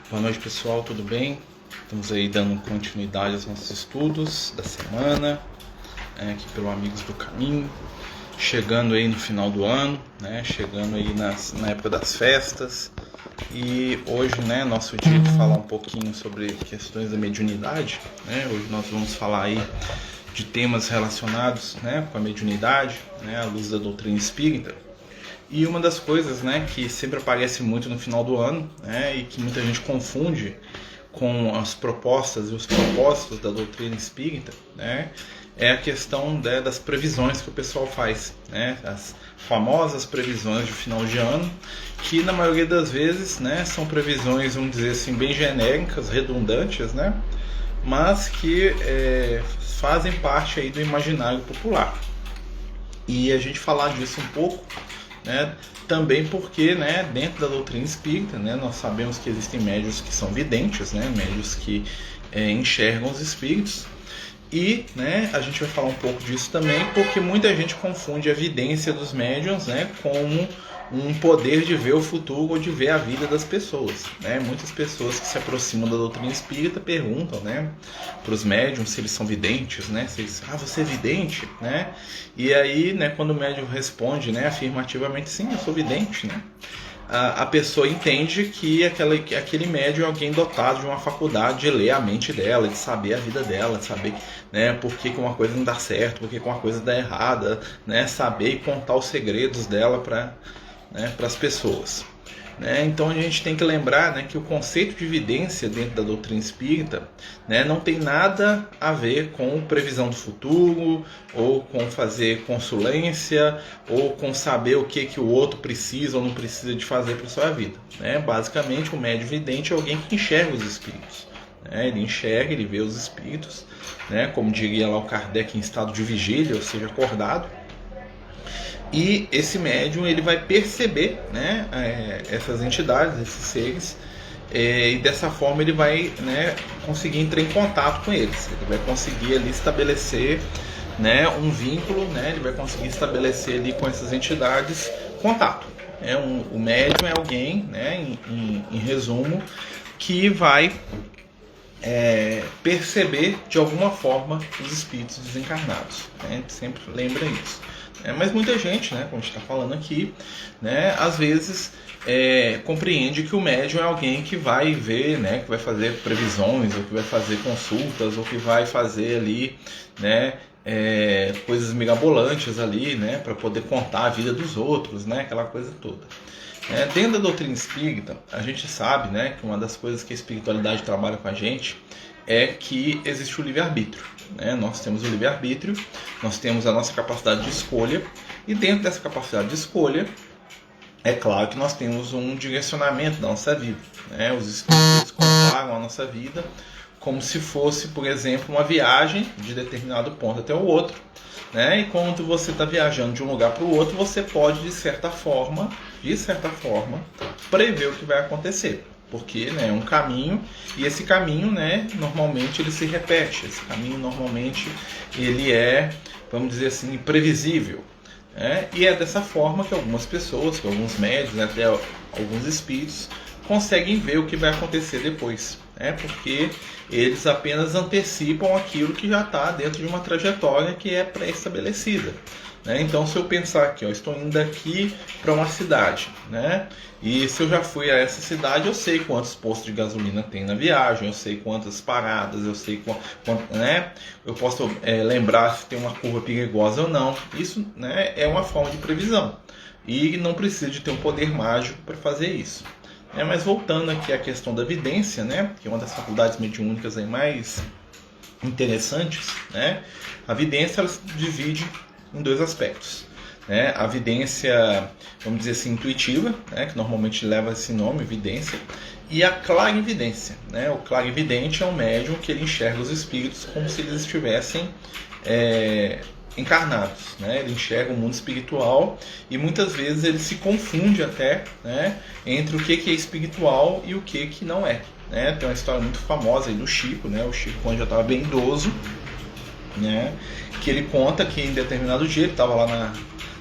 Boa noite, pessoal, tudo bem? Estamos aí dando continuidade aos nossos estudos da semana, aqui pelo Amigos do Caminho, chegando aí no final do ano, chegando aí na época das festas. E hoje, nosso dia de falar um pouquinho sobre questões da mediunidade, Hoje nós vamos falar aí de temas relacionados, com a mediunidade, à luz da doutrina espírita. E uma das coisas, que sempre aparece muito no final do ano, e que muita gente confunde com as propostas e os propósitos da doutrina espírita, é a questão das previsões que o pessoal faz, as famosas previsões de final de ano, que na maioria das vezes, são previsões, vamos dizer assim, bem genéricas, redundantes, mas que fazem parte aí do imaginário popular. E a gente falar disso um pouco, também porque, dentro da doutrina espírita, nós sabemos que existem médiuns que são videntes, médiuns que enxergam os espíritos, e a gente vai falar um pouco disso também, porque muita gente confunde a vidência dos médiuns como um poder de ver o futuro ou de ver a vida das pessoas. Muitas pessoas que se aproximam da doutrina espírita perguntam para os médiuns se eles são videntes, se eles, você é vidente? E aí, quando o médium responde afirmativamente, sim, eu sou vidente, a pessoa entende que aquele médium é alguém dotado de uma faculdade de ler a mente dela, de saber a vida dela, de saber por que uma coisa não dá certo, por que uma coisa dá errada, saber e contar os segredos dela para as pessoas. Então a gente tem que lembrar que o conceito de vidência dentro da doutrina espírita não tem nada a ver com previsão do futuro, ou com fazer consulência, ou com saber o que o outro precisa ou não precisa de fazer para a sua vida. Basicamente, o médium vidente é alguém que enxerga os espíritos. Ele enxerga, ele vê os espíritos, como diria lá o Kardec, em estado de vigília, ou seja, acordado. E esse médium ele vai perceber essas entidades, esses seres, e dessa forma ele vai conseguir entrar em contato com eles. Ele vai conseguir ali estabelecer um vínculo, ele vai conseguir estabelecer ali com essas entidades contato. O médium é alguém, em resumo, que vai perceber de alguma forma os espíritos desencarnados. A gente sempre lembra isso. Mas muita gente, como a gente está falando aqui, às vezes compreende que o médium é alguém que vai ver, que vai fazer previsões, ou que vai fazer consultas, ou que vai fazer ali, coisas mirabolantes ali, para poder contar a vida dos outros, aquela coisa toda. Dentro da doutrina espírita, a gente sabe, que uma das coisas que a espiritualidade trabalha com a gente é que existe o livre-arbítrio. Nós temos o livre-arbítrio, nós temos a nossa capacidade de escolha, e dentro dessa capacidade de escolha, é claro que nós temos um direcionamento da nossa vida. Os espíritos comparam a nossa vida como se fosse, por exemplo, uma viagem de determinado ponto até o outro. E quando você está viajando de um lugar para o outro, você pode, de certa forma, prever o que vai acontecer. Porque é um caminho, e esse caminho, normalmente ele se repete. Esse caminho, normalmente, ele é, vamos dizer assim, previsível. E é dessa forma que algumas pessoas, que alguns médiuns, até alguns espíritos, conseguem ver o que vai acontecer depois. Porque eles apenas antecipam aquilo que já está dentro de uma trajetória que é pré-estabelecida. Então, se eu pensar aqui, estou indo aqui para uma cidade, e se eu já fui a essa cidade, eu sei quantos postos de gasolina tem na viagem, eu sei quantas paradas, eu sei eu posso lembrar se tem uma curva perigosa ou não. Isso é uma forma de previsão, e não precisa de ter um poder mágico para fazer isso. Mas voltando aqui à questão da vidência, que é uma das faculdades mediúnicas aí mais interessantes, a vidência ela se divide em dois aspectos. A vidência, vamos dizer assim, intuitiva, que normalmente leva esse nome, vidência, e a clarividência. O clarividente é um médium que ele enxerga os espíritos como se eles estivessem encarnados. Ele enxerga o mundo espiritual, e muitas vezes ele se confunde até entre o que é espiritual e o que não é. Tem uma história muito famosa aí do Chico, o Chico, quando já estava bem idoso, que ele conta que em determinado dia ele estava lá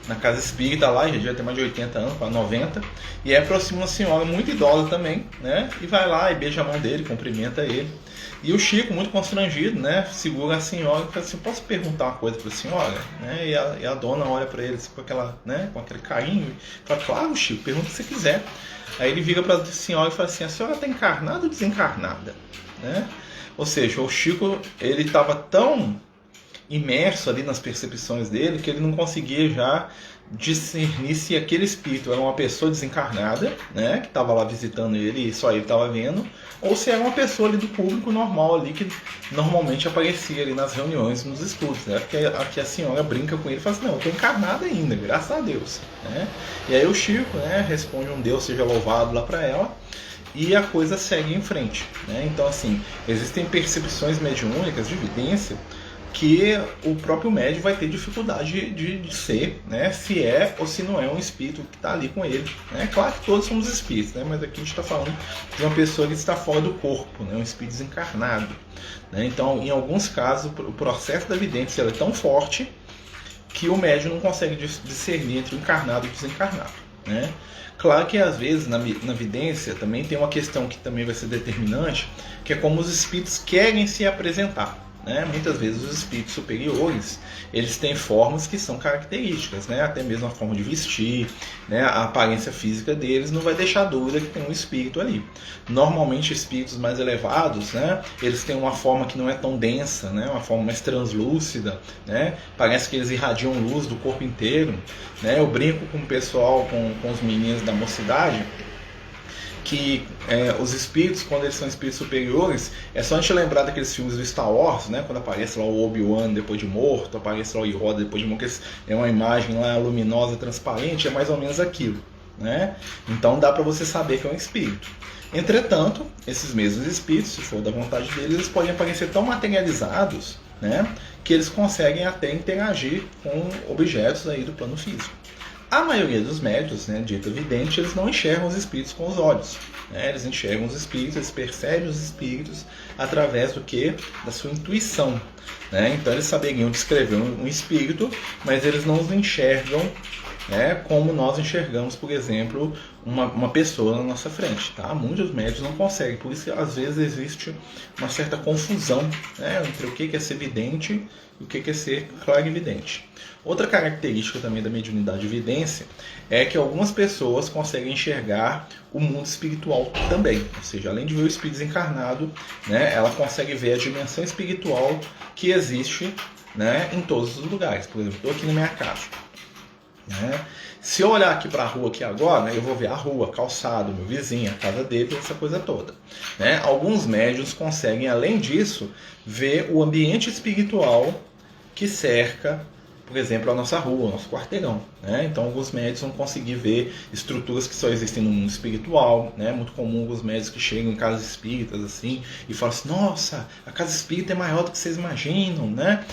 na casa espírita lá, já devia ter mais de 80 anos, para 90, e aí aproxima uma senhora muito idosa também, né? E vai lá e beija a mão dele, cumprimenta ele. E o Chico, muito constrangido, né, segura a senhora e fala assim: posso perguntar uma coisa para a senhora? Né? E a dona olha para ele assim, com aquele carinho e fala: claro, Chico, pergunta o que você quiser. Aí ele vira para a senhora e fala assim: a senhora está encarnada ou desencarnada? Né? Ou seja, o Chico ele estava tão imerso ali nas percepções dele que ele não conseguia já discernir se aquele espírito era uma pessoa desencarnada, né, que estava lá visitando ele e só ele estava vendo, ou se era uma pessoa ali do público normal ali que normalmente aparecia ali nas reuniões, nos estudos, né, porque aqui a senhora brinca com ele e fala assim: não, eu estou encarnada ainda, graças a Deus, né? E aí o Chico, né, responde um Deus seja louvado lá para ela, e a coisa segue em frente, né? Então assim, existem percepções mediúnicas de evidência que o próprio médium vai ter dificuldade de ser, né, se é ou se não é um espírito que está ali com ele. Né? Claro que todos somos espíritos, né, mas aqui a gente está falando de uma pessoa que está fora do corpo, né, um espírito desencarnado. Né? Então, em alguns casos, o processo da evidência é tão forte que o médium não consegue discernir entre o encarnado e o desencarnado. Né? Claro que às vezes na evidência também tem uma questão que também vai ser determinante, que é como os espíritos querem se apresentar. Né? Muitas vezes os espíritos superiores eles têm formas que são características, né? Até mesmo a forma de vestir, né? A aparência física deles não vai deixar dúvida que tem um espírito ali. Normalmente espíritos mais elevados, né? Eles têm uma forma que não é tão densa, né? Uma forma mais translúcida, né? Parece que eles irradiam luz do corpo inteiro, né? Eu brinco com o pessoal, com os meninos da mocidade, que os espíritos, quando eles são espíritos superiores, é só a gente lembrar daqueles filmes do Star Wars, né? Quando aparece lá o Obi-Wan depois de morto, aparece lá o Yoda depois de morto, que é uma imagem lá luminosa, transparente, é mais ou menos aquilo. Né? Então dá para você saber que é um espírito. Entretanto, esses mesmos espíritos, se for da vontade deles, eles podem aparecer tão materializados, né, que eles conseguem até interagir com objetos aí do plano físico. A maioria dos médiuns, né, dito vidente, eles não enxergam os espíritos com os olhos. Né? Eles enxergam os espíritos, eles percebem os espíritos através do que? Da sua intuição. Né? Então eles saberiam descrever um espírito, mas eles não os enxergam, né, como nós enxergamos, por exemplo, uma pessoa na nossa frente. Tá? Muitos médiuns não conseguem, por isso que às vezes existe uma certa confusão, né, entre o que é ser vidente e o que é ser clarividente. Outra característica também da mediunidade e evidência é que algumas pessoas conseguem enxergar o mundo espiritual também. Ou seja, além de ver o espírito desencarnado, né, ela consegue ver a dimensão espiritual que existe, né, em todos os lugares. Por exemplo, estou aqui na minha casa. Né? Se eu olhar aqui para a rua aqui agora, eu vou ver a rua, calçado, meu vizinho, a casa dele, essa coisa toda. Né? Alguns médiuns conseguem, além disso, ver o ambiente espiritual que cerca, por exemplo, a nossa rua, o nosso quarteirão. Né? Então, alguns médiuns vão conseguir ver estruturas que só existem no mundo espiritual. Né? É muito comum alguns médiuns que chegam em casas espíritas assim, e falam assim: nossa, a casa espírita é maior do que vocês imaginam. Né?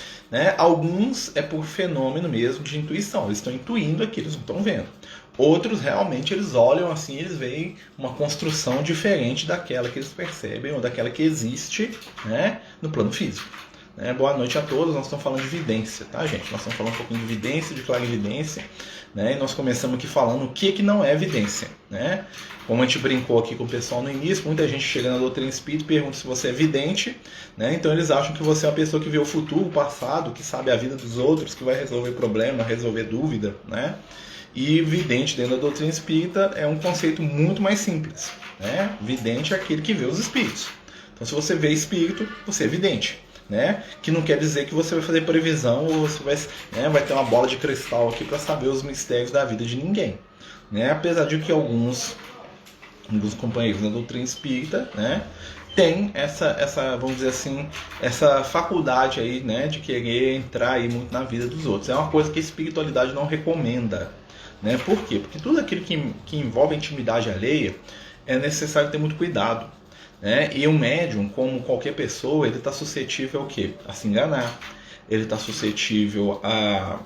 Alguns é por fenômeno mesmo de intuição, eles estão intuindo aqui, eles não estão vendo. Outros realmente eles olham assim, eles veem uma construção diferente daquela que eles percebem ou daquela que existe, né, no plano físico. Boa noite a todos, nós estamos falando de evidência, tá, gente? Nós estamos falando um pouquinho de evidência, de clarividência, né? E nós começamos aqui falando o que não é evidência, né? Como a gente brincou aqui com o pessoal no início, muita gente chega na doutrina espírita e pergunta se você é vidente, né? Então eles acham que você é uma pessoa que vê o futuro, o passado, que sabe a vida dos outros, que vai resolver problema, resolver dúvida, né? E vidente dentro da doutrina espírita é um conceito muito mais simples, né? Vidente é aquele que vê os espíritos. Então se você vê espírito, você é vidente. Né? Que não quer dizer que você vai fazer previsão ou você vai ter uma bola de cristal aqui para saber os mistérios da vida de ninguém. Né? Apesar de que alguns companheiros da doutrina espírita, né, tem essa, vamos dizer assim, essa faculdade aí, né, de querer entrar aí muito na vida dos outros. É uma coisa que a espiritualidade não recomenda. Né? Por quê? Porque tudo aquilo que envolve a intimidade alheia é necessário ter muito cuidado. Né? E o médium, como qualquer pessoa, ele está suscetível ao quê? A se enganar. Ele está suscetível a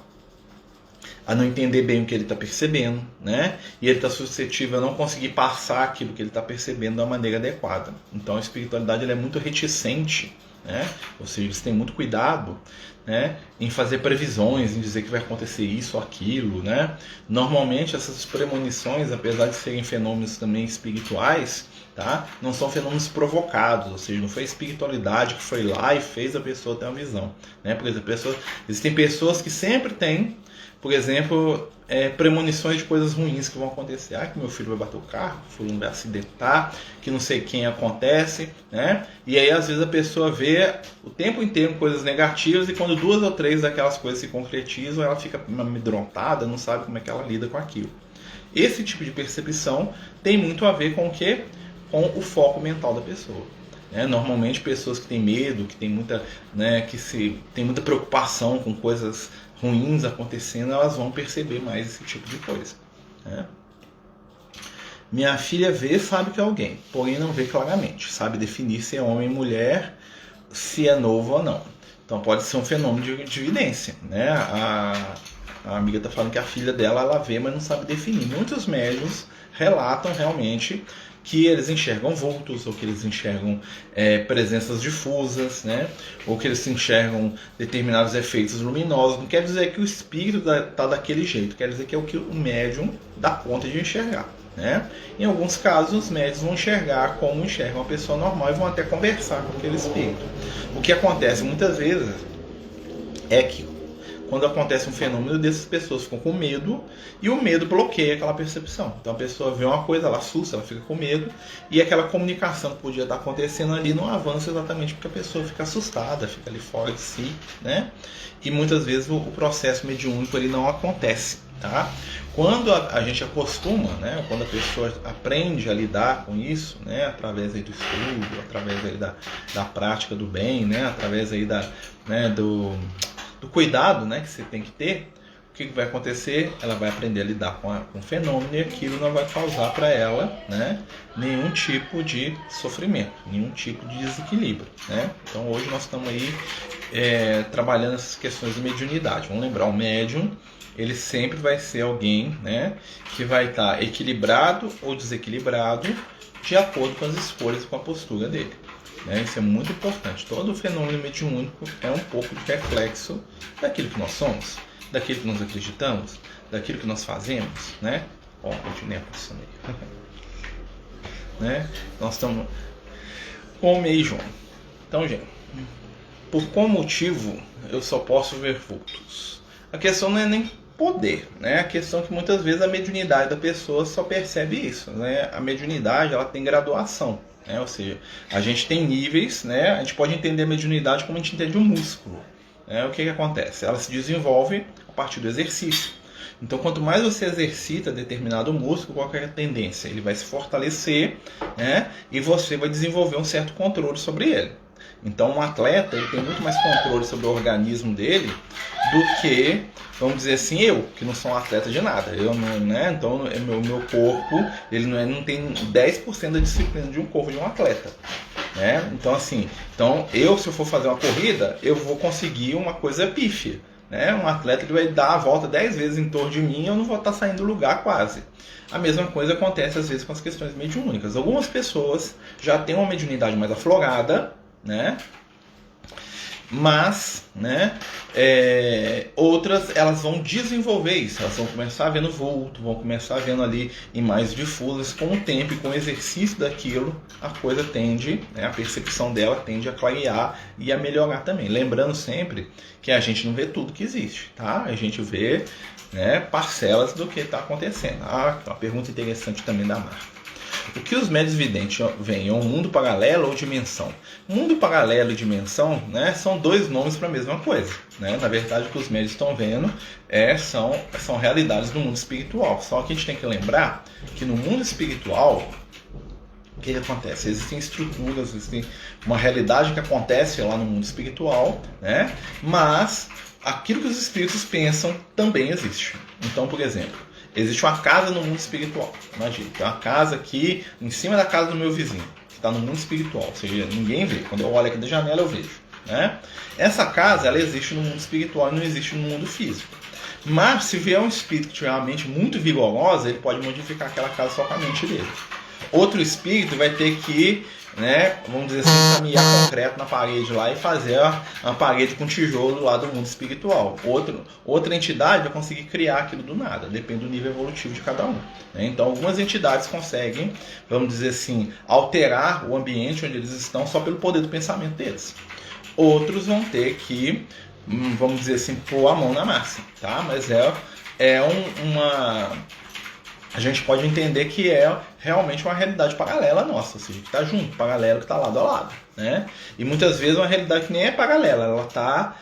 não entender bem o que ele está percebendo. Né? E ele está suscetível a não conseguir passar aquilo que ele está percebendo da maneira adequada. Então a espiritualidade ela é muito reticente, né? Ou seja, eles têm muito cuidado, né, em fazer previsões, em dizer que vai acontecer isso ou aquilo, né? Normalmente essas premonições, apesar de serem fenômenos também espirituais, tá, não são fenômenos provocados, ou seja, não foi a espiritualidade que foi lá e fez a pessoa ter uma visão, né? Por exemplo, existem pessoas que sempre têm, por exemplo, premonições de coisas ruins que vão acontecer. Ah, que meu filho vai bater o carro, que fulano vai acidentar, que não sei quem acontece, né? E aí às vezes a pessoa vê o tempo inteiro coisas negativas e quando 2 ou 3 daquelas coisas se concretizam, ela fica amedrontada, não sabe como é que ela lida com aquilo. Esse tipo de percepção tem muito a ver com o quê? Com o foco mental da pessoa. Normalmente pessoas que têm medo, que têm muita, tem muita preocupação com coisas ruins acontecendo, elas vão perceber mais esse tipo de coisa, né? Minha filha vê, sabe que é alguém, porém não vê claramente, sabe definir se é homem ou mulher, se é novo ou não. Então pode ser um fenômeno de evidência, né? A amiga está falando que a filha dela ela vê, mas não sabe definir. Muitos médiuns relatam realmente que eles enxergam vultos, ou que eles enxergam presenças difusas, né? Ou que eles enxergam determinados efeitos luminosos. Não quer dizer que o espírito está daquele jeito, quer dizer que é o que o médium dá conta de enxergar, né? Em alguns casos, os médiuns vão enxergar como enxergam uma pessoa normal e vão até conversar com aquele espírito. O que acontece muitas vezes é que quando acontece um fenômeno dessas pessoas ficam com medo e o medo bloqueia aquela percepção. Então a pessoa vê uma coisa, ela assusta, ela fica com medo e aquela comunicação que podia estar acontecendo ali não avança exatamente porque a pessoa fica assustada, fica ali fora de si, né? E muitas vezes o processo mediúnico ele não acontece, tá? Quando a gente acostuma, né? Quando a pessoa aprende a lidar com isso, né? Através aí do estudo, através aí da prática do bem, né? Através aí do cuidado, né, que você tem que ter, o que vai acontecer? Ela vai aprender a lidar com o fenômeno e aquilo não vai causar para ela, né, nenhum tipo de sofrimento, nenhum tipo de desequilíbrio, né? Então hoje nós estamos aí trabalhando essas questões de mediunidade. Vamos lembrar, o médium ele sempre vai ser alguém, né, que vai estar equilibrado ou desequilibrado de acordo com as escolhas e com a postura dele. Isso é muito importante. Todo o fenômeno mediúnico é um pouco de reflexo daquilo que nós somos, daquilo que nós acreditamos, daquilo que nós fazemos, né? Ó, continuei passando aí. Né? Nós estamos com o Mei João. Então, gente, por qual motivo eu só posso ver vultos? A questão não é nem poder, né? A questão é que muitas vezes a mediunidade da pessoa só percebe isso, né? A mediunidade ela tem graduação. Ou seja, a gente tem níveis, né? A gente pode entender a mediunidade como a gente entende um músculo. O que acontece? Ela se desenvolve a partir do exercício. Então, quanto mais você exercita determinado músculo, qual é a tendência? Ele vai se fortalecer, né? E você vai desenvolver um certo controle sobre ele. Então, um atleta ele tem muito mais controle sobre o organismo dele do que, vamos dizer assim, eu, que não sou um atleta de nada. Eu não, né? Então, meu corpo ele não tem 10% da disciplina de um corpo de um atleta. Né? Então, assim, se eu for fazer uma corrida, eu vou conseguir uma coisa pífia. Né? Um atleta ele vai dar a volta 10 vezes em torno de mim e eu não vou estar saindo do lugar quase. A mesma coisa acontece às vezes com as questões mediúnicas. Algumas pessoas já têm uma mediunidade mais aflorada, né? Mas, né, outras elas vão desenvolver isso, elas vão começar vendo vulto, vão começar vendo ali imagens difusas. Com o tempo e com o exercício daquilo, a coisa tende, né, a percepção dela tende a clarear e a melhorar também. Lembrando sempre que a gente não vê tudo que existe, tá? A gente vê, né, parcelas do que está acontecendo. Uma pergunta interessante também da Marta. O que os médiuns videntes veem é um mundo paralelo ou dimensão? Mundo paralelo e dimensão, né, são dois nomes para a mesma coisa. Né? Na verdade, o que os médiuns estão vendo são realidades do mundo espiritual. Só que a gente tem que lembrar que no mundo espiritual, o que acontece? Existem estruturas, existe uma realidade que acontece lá no mundo espiritual, né? Mas aquilo que os espíritos pensam também existe. Então, por exemplo, existe uma casa no mundo espiritual. Imagina, tem uma casa aqui em cima da casa do meu vizinho, que está no mundo espiritual. Ou seja, ninguém vê. Quando eu olho aqui da janela, eu vejo. Né? Essa casa, ela existe no mundo espiritual e não existe no mundo físico. Mas, se vier um espírito que tiver uma mente muito vigorosa, ele pode modificar aquela casa só com a mente dele. Outro espírito vai ter que, né, vamos dizer assim, caminhar concreto na parede lá e fazer uma parede com tijolo lá do mundo espiritual. Outra entidade vai conseguir criar aquilo do nada, depende do nível evolutivo de cada um. Né? Então, algumas entidades conseguem, vamos dizer assim, alterar o ambiente onde eles estão só pelo poder do pensamento deles. Outros vão ter que, vamos dizer assim, pôr a mão na massa, tá? Mas a gente pode entender que é realmente uma realidade paralela nossa, ou seja, que está junto, paralelo, que está lado a lado, né? E muitas vezes uma realidade que nem é paralela, ela está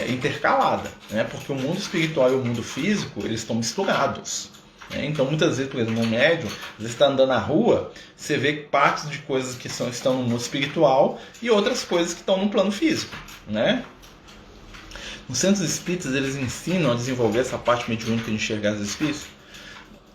intercalada, né? Porque o mundo espiritual e o mundo físico, eles estão misturados. Né? Então, muitas vezes, por exemplo, no médium, você está andando na rua, você vê partes de coisas que estão no mundo espiritual e outras coisas que estão no plano físico, né? Os centros espíritas, eles ensinam a desenvolver essa parte mediúnica de enxergar os espíritos?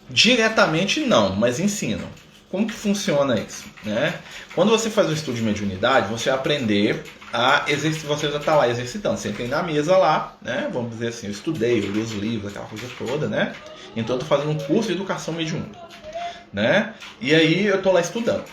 Diretamente não, mas ensinam. Como que funciona isso? Né? Quando você faz um estudo de mediunidade, você vai aprender a exercitar, você já está lá exercitando. Você tem na mesa lá, né? Vamos dizer assim, eu estudei, eu li os livros, aquela coisa toda, né? Então eu estou fazendo um curso de educação mediúnica, né? E aí eu estou lá estudando.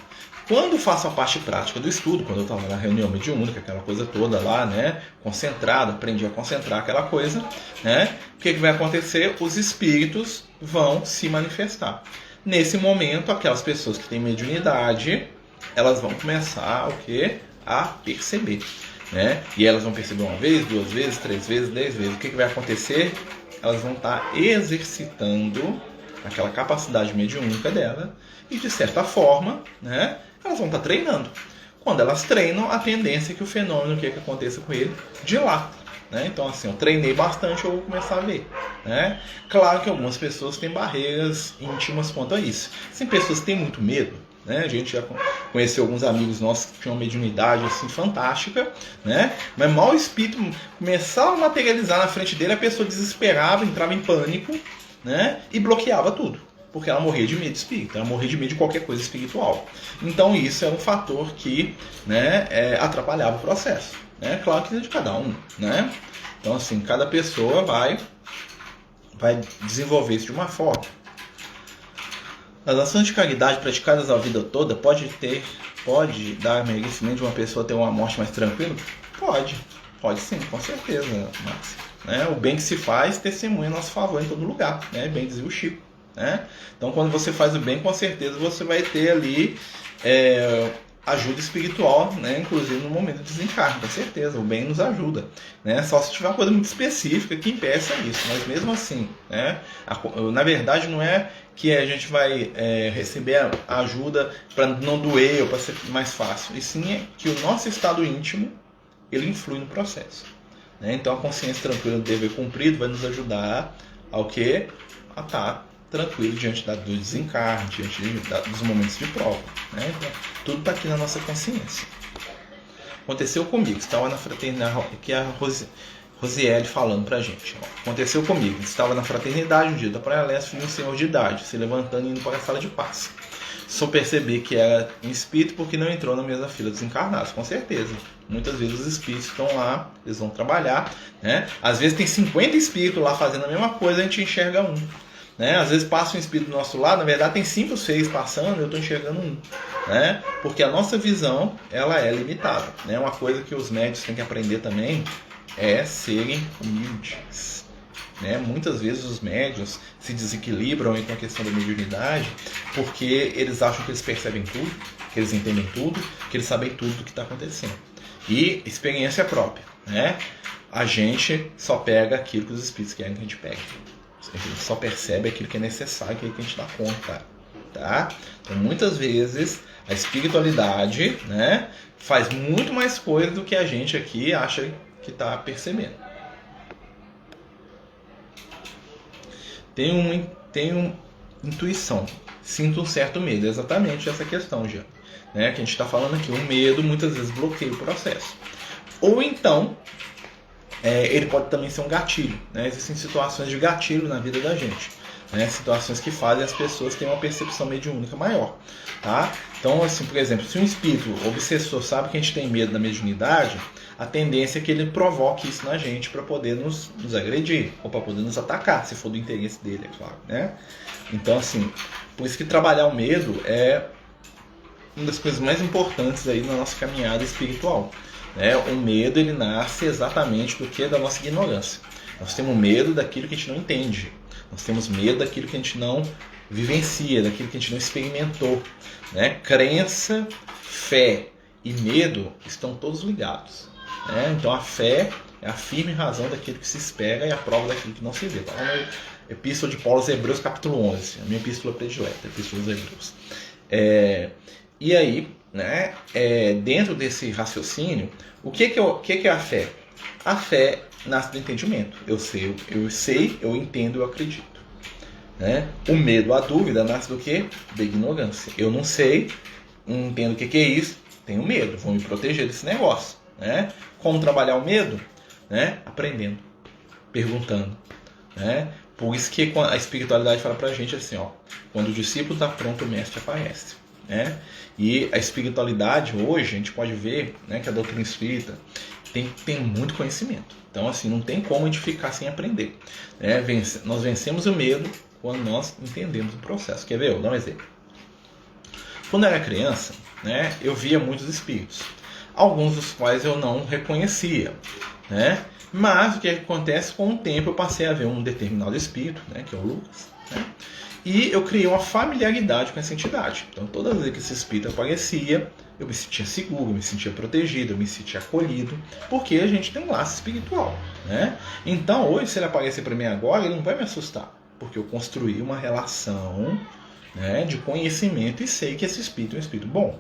Quando faço a parte prática do estudo, quando eu estava na reunião mediúnica, aquela coisa toda lá, né, concentrado, aprendi a concentrar aquela coisa, né, o que vai acontecer? Os espíritos vão se manifestar. Nesse momento, aquelas pessoas que têm mediunidade, elas vão começar o quê? A perceber, né? E elas vão perceber uma vez, 2 vezes, 3 vezes, 10 vezes. O que vai acontecer? Elas vão estar exercitando aquela capacidade mediúnica dela e, de certa forma, né, elas vão estar treinando. Quando elas treinam, a tendência é que o fenômeno, que aconteça com ele, dilata. Né? Então, assim, eu treinei bastante, eu vou começar a ver. Né? Claro que algumas pessoas têm barreiras íntimas quanto a isso. Tem pessoas que têm muito medo. Né? A gente já conheceu alguns amigos nossos que tinham uma mediunidade assim, fantástica, né? Mas mal o espírito começava a materializar na frente dele, a pessoa desesperava, entrava em pânico, né? E bloqueava tudo. Porque ela morria de medo de espírito, ela morria de medo de qualquer coisa espiritual. Então isso é um fator que, né, atrapalhava o processo. Né? Claro que é de cada um. Né? Então assim, cada pessoa vai desenvolver isso de uma forma. As ações de caridade praticadas a vida toda pode dar merecimento de uma pessoa ter uma morte mais tranquila? Pode sim, com certeza, Márcio. Né? O bem que se faz testemunha a nosso favor em todo lugar, né? Bem dizia o Chico. Né? Então, quando você faz o bem, com certeza você vai ter ali ajuda espiritual, né? Inclusive no momento do desencarne, com certeza. O bem nos ajuda. Né? Só se tiver uma coisa muito específica que impeça isso, mas mesmo assim, né? Na verdade, não é que a gente vai receber a ajuda para não doer ou para ser mais fácil, e sim é que o nosso estado íntimo ele influi no processo. Né? Então, a consciência tranquila do dever cumprido vai nos ajudar ao quê? A estar tranquilo diante do desencarne, diante dos momentos de prova. Né? Então, tudo está aqui na nossa consciência. Aconteceu comigo, estava na fraternidade, aqui é a Rosiele falando pra gente. Aconteceu comigo, estava na fraternidade um dia da Praia Leste, vi um senhor de idade se levantando e indo para a sala de paz. Só percebi que era um espírito porque não entrou na mesma fila dos encarnados, com certeza. Muitas vezes os espíritos estão lá, eles vão trabalhar. Né? Às vezes tem 50 espíritos lá fazendo a mesma coisa, a gente enxerga um. Né? Às vezes passa um espírito do nosso lado, na verdade tem 5 ou 6 passando, eu estou enxergando um. Né? Porque a nossa visão ela é limitada. Né? Uma coisa que os médios têm que aprender também é serem humildes. Né? Muitas vezes os médios se desequilibram com a questão da mediunidade porque eles acham que eles percebem tudo, que eles entendem tudo, que eles sabem tudo do que está acontecendo. E experiência própria. Né? A gente só pega aquilo que os espíritos querem que a gente pegue. A gente só percebe aquilo que é necessário, aquilo que a gente dá conta. Tá? Então, muitas vezes, a espiritualidade, né, faz muito mais coisa do que a gente aqui acha que está percebendo. Tenho intuição, sinto um certo medo, é exatamente essa questão já. Né, que a gente está falando aqui, o medo muitas vezes bloqueia o processo. Ou então, ele pode também ser um gatilho. Né? Existem situações de gatilho na vida da gente. Né? Situações que fazem as pessoas terem uma percepção mediúnica maior. Tá? Então, assim, por exemplo, se um espírito obsessor sabe que a gente tem medo da mediunidade, a tendência é que ele provoque isso na gente para poder nos agredir ou para poder nos atacar, se for do interesse dele, é claro. Né? Então, assim, por isso que trabalhar o medo é uma das coisas mais importantes aí na nossa caminhada espiritual. Né? O medo, ele nasce exatamente do que? Da nossa ignorância. Nós temos medo daquilo que a gente não entende. Nós temos medo daquilo que a gente não vivencia, daquilo que a gente não experimentou. Né? Crença, fé e medo estão todos ligados. Né? Então a fé é a firme razão daquilo que se espera e a prova daquilo que não se vê. Tá lá na Epístola de Paulo aos Hebreus, capítulo 11. A minha epístola predileta, Epístola dos Hebreus. E aí, né, dentro desse raciocínio, o que é a fé? A fé nasce do entendimento. Eu sei, eu entendo, eu acredito. Né? O medo, a dúvida, nasce do quê? Da ignorância. Eu não sei, não entendo o que é isso, tenho medo, vou me proteger desse negócio. Né? Como trabalhar o medo? Né? Aprendendo, perguntando. Né? Por isso que a espiritualidade fala pra gente assim, ó, quando o discípulo está pronto, o mestre aparece. Né? E a espiritualidade hoje, a gente pode ver, né, que a doutrina espírita tem muito conhecimento. Então, assim, não tem como a gente ficar sem aprender. Né? Nós vencemos o medo quando nós entendemos o processo. Quer ver? Eu vou dar um exemplo. Quando eu era criança, né, eu via muitos espíritos. Alguns dos quais eu não reconhecia. Né? Mas o que acontece, com o tempo eu passei a ver um determinado espírito, né, que é o Lucas, né? E eu criei uma familiaridade com essa entidade. Então toda vez que esse espírito aparecia, eu me sentia seguro, eu me sentia protegido, eu me sentia acolhido, porque a gente tem um laço espiritual. Né? Então hoje, se ele aparecer para mim agora, ele não vai me assustar, porque eu construí uma relação, né, de conhecimento e sei que esse espírito é um espírito bom.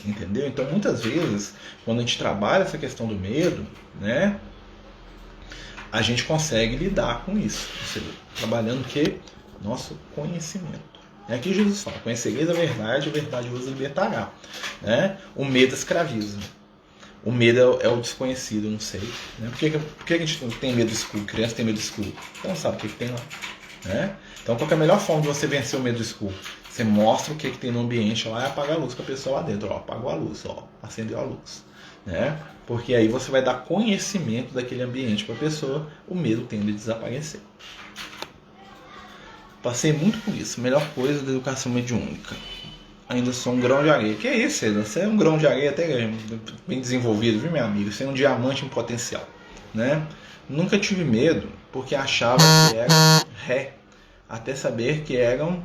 Entendeu? Então muitas vezes, quando a gente trabalha essa questão do medo, né, a gente consegue lidar com isso. Ou seja, trabalhando o quê? Nosso conhecimento. É aqui Jesus fala, conhecereis a verdade vos libertará. Né? O medo escraviza. O medo é o desconhecido, eu não sei. Né? Por que a gente tem medo escuro? Criança tem medo escuro. Então não sabe o que tem lá. Né? Então qual é a melhor forma de você vencer o medo escuro? Você mostra o que tem no ambiente lá e apaga a luz com a pessoa lá dentro. Ó, apagou a luz, ó, acendeu a luz. Né? Porque aí você vai dar conhecimento daquele ambiente para a pessoa, o medo tende a desaparecer. Passei muito por isso. Melhor coisa da educação mediúnica. Ainda sou um grão de areia. Que é isso, César? Você é um grão de areia até bem desenvolvido, viu, meu amigo? Você é um diamante em potencial. Né? Nunca tive medo, porque achava que era ré, até saber que eram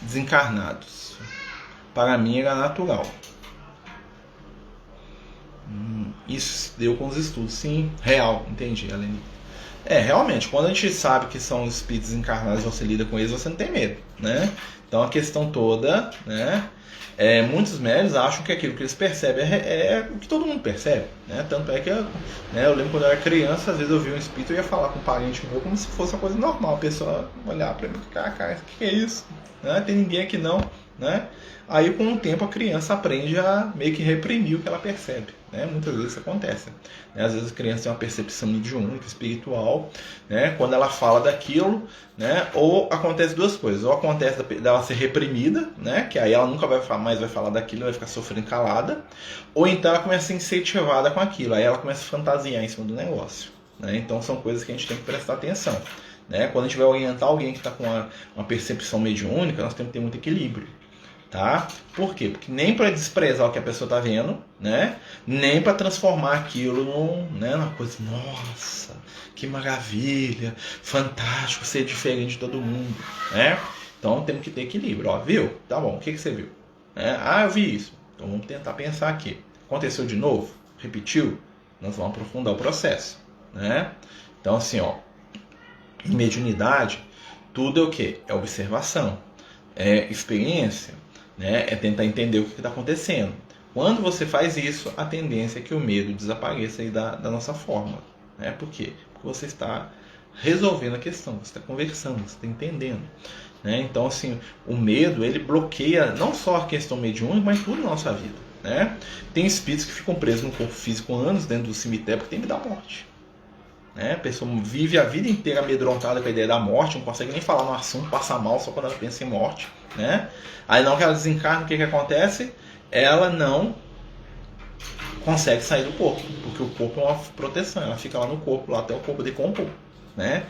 desencarnados. Para mim era natural. Isso deu com os estudos. Sim, real, entendi, Aleni. Realmente, quando a gente sabe que são os espíritos encarnados e você lida com eles, você não tem medo, né? Então a questão toda, né? Muitos médios acham que aquilo que eles percebem é o que todo mundo percebe, né? Tanto é que eu lembro quando eu era criança, às vezes eu via um espírito e ia falar com um parente meu como se fosse uma coisa normal, a pessoa olhar para mim e ficar, cara, o que é isso? Né? Tem ninguém aqui não, né? Aí com o tempo a criança aprende a meio que reprimir o que ela percebe, né? Muitas vezes isso acontece, né? Às vezes a criança tem uma percepção mediúnica, espiritual, né? Quando ela fala daquilo, né? Ou acontece duas coisas, ou acontece dela ser reprimida, né? Que aí ela nunca mais vai falar daquilo, vai ficar sofrendo calada, ou então ela começa a ser incentivada com aquilo, aí ela começa a fantasiar em cima do negócio, né? Então são coisas que a gente tem que prestar atenção, né? Quando a gente vai orientar alguém que está com uma percepção mediúnica, nós temos que ter muito equilíbrio. Tá? Por quê? Porque nem para desprezar o que a pessoa está vendo, né? Nem para transformar aquilo numa coisa, nossa, que maravilha, fantástico, ser diferente de todo mundo, né? Então temos que ter equilíbrio. Ó, viu? Tá bom, o que você viu? Eu vi isso. Então vamos tentar pensar aqui. Aconteceu de novo? Repetiu? Nós vamos aprofundar o processo, né? Então assim, ó, em mediunidade, tudo é o quê? É observação, é experiência, né? É tentar entender o que está acontecendo. Quando você faz isso, a tendência é que o medo desapareça aí da nossa forma, né? Por quê? Porque você está resolvendo a questão, você está conversando, você está entendendo, né? Então, assim, o medo, ele bloqueia não só a questão mediúnica, mas tudo na nossa vida, né? Tem espíritos que ficam presos no corpo físico anos dentro do cemitério porque tem medo da morte. Né? A pessoa vive a vida inteira amedrontada com a ideia da morte, não consegue nem falar no assunto, passa mal só quando ela pensa em morte, né? Aí não que ela desencarna, o que acontece? Ela não consegue sair do corpo, porque o corpo é uma proteção, ela fica lá no corpo, lá até o corpo decompor, né?